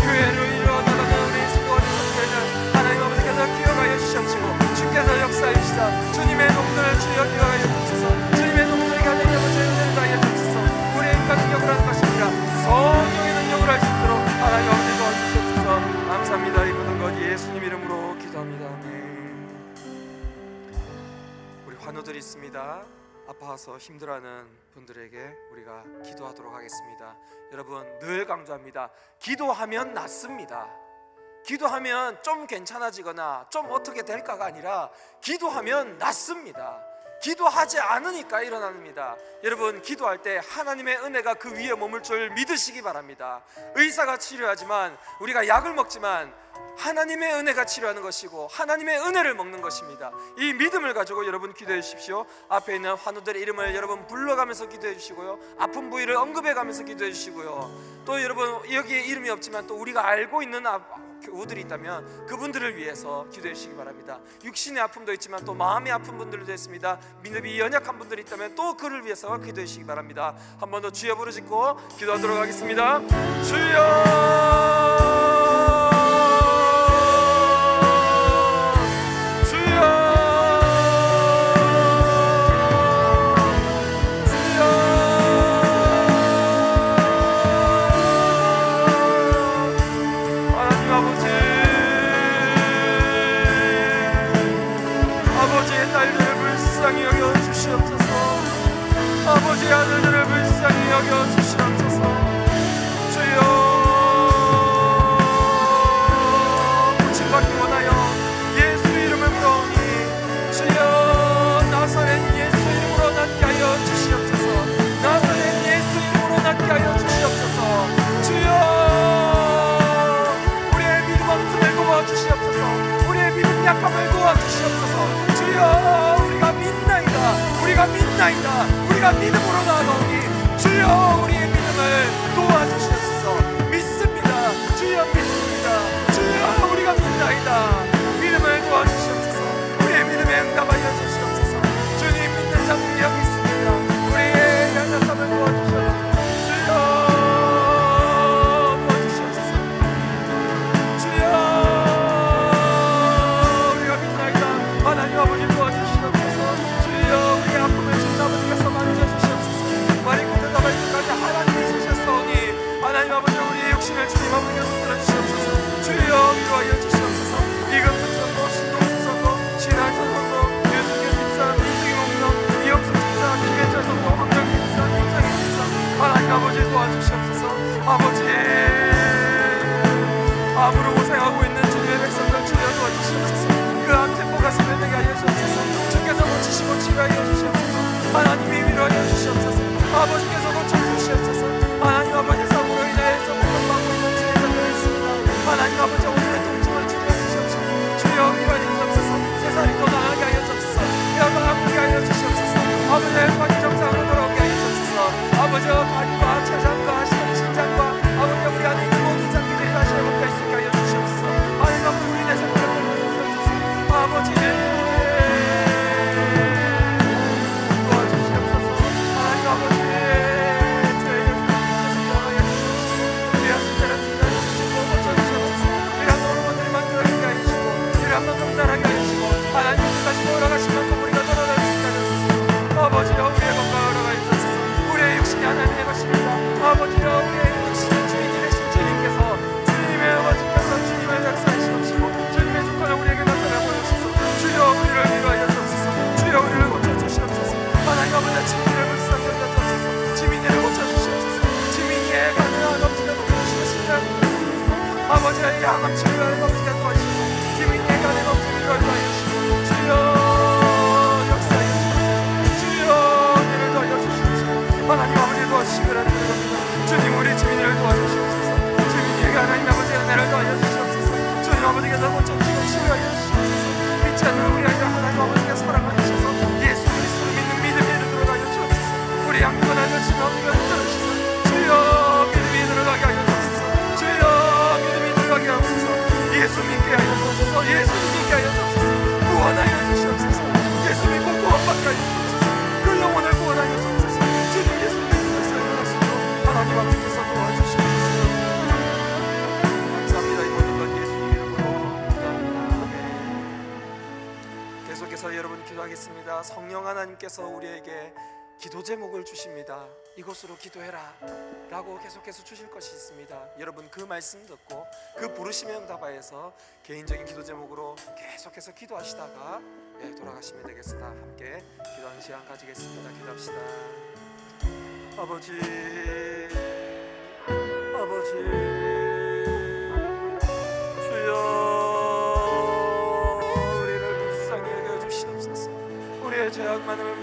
교회를 이루어 나가는 우리 수고하는 성도들 하나님 아버지께서 기억하여 주시옵시고 주께서 역사해 주시사 주님의 놈들을 주여 기억하여 주옵소서. 주님의 놈들에게 하나님 아버지의 은혜를 다하여 주옵소서. 우리의 인간 능력을 하는 것이 아니라 성령의 능력을 할 수 있도록 하나님 아버지 도와주시옵소서. 감사합니다. 이 모든 것 예수님 이름으로 기도합니다. 아멘. 우리 환우들이 있습니다. 아파서 힘들어하는 분들에게 우리가 기도하도록 하겠습니다. 여러분 늘 강조합니다. 기도하면 낫습니다. 기도하면 좀 괜찮아지거나 좀 어떻게 될까가 아니라 기도하면 낫습니다. 기도하지 않으니까 일어납니다. 여러분 기도할 때 하나님의 은혜가 그 위에 머물 줄 믿으시기 바랍니다. 의사가 치료하지만 우리가 약을 먹지만 하나님의 은혜가 치료하는 것이고 하나님의 은혜를 먹는 것입니다. 이 믿음을 가지고 여러분 기도해 주십시오. 앞에 있는 환우들의 이름을 여러분 불러가면서 기도해 주시고요. 아픈 부위를 언급해 가면서 기도해 주시고요. 또 여러분 여기에 이름이 없지만 또 우리가 알고 있는 교우들이 있다면 그분들을 위해서 기도해 주시기 바랍니다. 육신의 아픔도 있지만 또 마음의 아픈 분들도 있습니다. 믿음이 연약한 분들이 있다면 또 그를 위해서 기도해 주시기 바랍니다. 한 번 더 주여 부르짖고 기도하도록 하겠습니다. 주여 약함을 도와주시옵소서. 주여 우리가 믿나이다, 우리가 믿나이다, 우리가 믿음으로 나아가오니 주여 우리의 믿음을 도와주시옵소서. 믿습니다. 주여 믿습니다. 주여 우리가 믿나이다. 믿음을 도와주시옵소서. 우리의 믿음에 응답하여 주시옵소서. 주님 믿는 자들이 여기 있습니다. 우리의 연약함을 도와주시옵소서. 주여 도와주시옵소서. 주여 우리가 믿나이다. 하나님 아버지 도와주시옵소서. 주여 우리의 아픔을 주님 아버지께서 만져주시옵소서. 많이 끝에서 말씀까지 하나님이 있으셨사오니 하나님 아버지 우리의 육신을 주님 아버지께서 들어주시옵소서. 주여 위로하여 주시옵소서. 이금승선도 신동승선도 신한선선도 유승현 집사 이승희 목령 이영수 집사 김혜철 선도 황정희 집사 임상희 집사 하나님 아버지 도와주시옵소서. 아버지 암으로 고생하고 있는 주님의 백성들 주여 도와주시옵소서. 그 암 tempo가 스며들게 하여 주시옵소서. 주께서 고치시고 치료하여 주시옵소서. 하나님이 위로하여 주시옵소서. 아버지께서 고쳐주시옵소서. 하나님 아버지 사고로 인하여서 고통받고 있는 주의 자녀가 있습니다. 하나님 아버지 오늘의 통증을 치료해주시옵소서. 주여 위로하여 주시옵소서. 세상이 더 나아가게 하여 주시옵소서. 뼈가 아프게 하여 주시옵소서. 아버지의 관이 정상으로 돌아오게 하여 주시옵소서. 아버지와 관과 췌장과 신장과 아버지 우리 안에 있는 모든 장기들이 다시 회복될 수 있게 하여 주시옵소서. 하나님 아버지 우리 내 생명을 도와주시옵소서. 아버지 도와주시옵소서. 하나님 아버지 주의 예수님께서 영광을 주시고 우리의 문제를 주시고 고쳐주시옵소서. 우리 한 어머니를 만들어내게 하시고 우리 한번 동달하게 하시고 하나님 다시 돌아가신 만큼 우리가 돌아갈 수 있게 하여 주시옵소서. 아버지여 우리의 건강을 허락하여 주옵소서. 우리의 육신이 하나님의 것입니다. 아버지여 우리의 육신은 주인이 되신 주님께서 주님의 아버지께서 주님의 역사이시옵시고 주님의 주권을 우리에게 나타내 보여주소서. 주여 우리를 위로하여 주옵소서. 주여 우리를 고쳐주시옵소서. 하나님 아버지의 지민이를 불쌍히 여겨 주옵소서. 지민이를 고쳐주시옵소서. 지민이의 가능한 아버지가 도와주시고 신뢰하고 아버지의 양암 치료하는 아버지가 도와주시고 지민이의 가능한 아버지를 도와주시고 주여 역사해 주시옵소서. 주여 은혜를 도와여 주시옵소서. 하나님 아버지 도와주시기를 드립니다. 주님 우리 주민을 도와주시옵소서. 주민에게 하나님 아버지의 은혜를 도와여 주시옵소서. 주님 아버지께서 고쳐주시고 치료하여 주시옵소서. 믿지 않는 우리 아이들 하나님 아버지께 사랑하여 주셔서 예수 그리스도를 믿는 믿음에 들어가여 주옵소서. 우리 양육은 하여 주신 아버지가 들어주시소. 주여 믿음이 들어가게 하여 주옵소서. 주여 믿음이 들어가게 하옵소서. 예수 믿게 하여 주옵소서. 예수 믿게 하여 주옵소서. 구원하여 주시옵소서. 예수 믿고 구원받게 하여 주옵소서. 그 영혼을 구원하여 주옵소서. 주님 예수 믿는 역사에 일어났으므로 하나님 아버지께서 도와주시옵소서. 감사합니다. 이 모든 것 예수님 이름으로 기도합니다. 아멘. 계속해서 여러분 기도하겠습니다. 성령 하나님께서 우리에게 기도 제목을 주십니다. 이것으로 기도해라 라고 계속해서 주실 것이 있습니다. 여러분 그 말씀 듣고 그 부르심에 응답하여서 개인적인 기도 제목으로 계속해서 기도하시다가 돌아가시면 되겠습니다. 함께 기도하는 시간 가지겠습니다. 기도합시다. 아버지 아버지 주여 우리를 불쌍히 여겨 주시옵소서. 우리의 죄악만을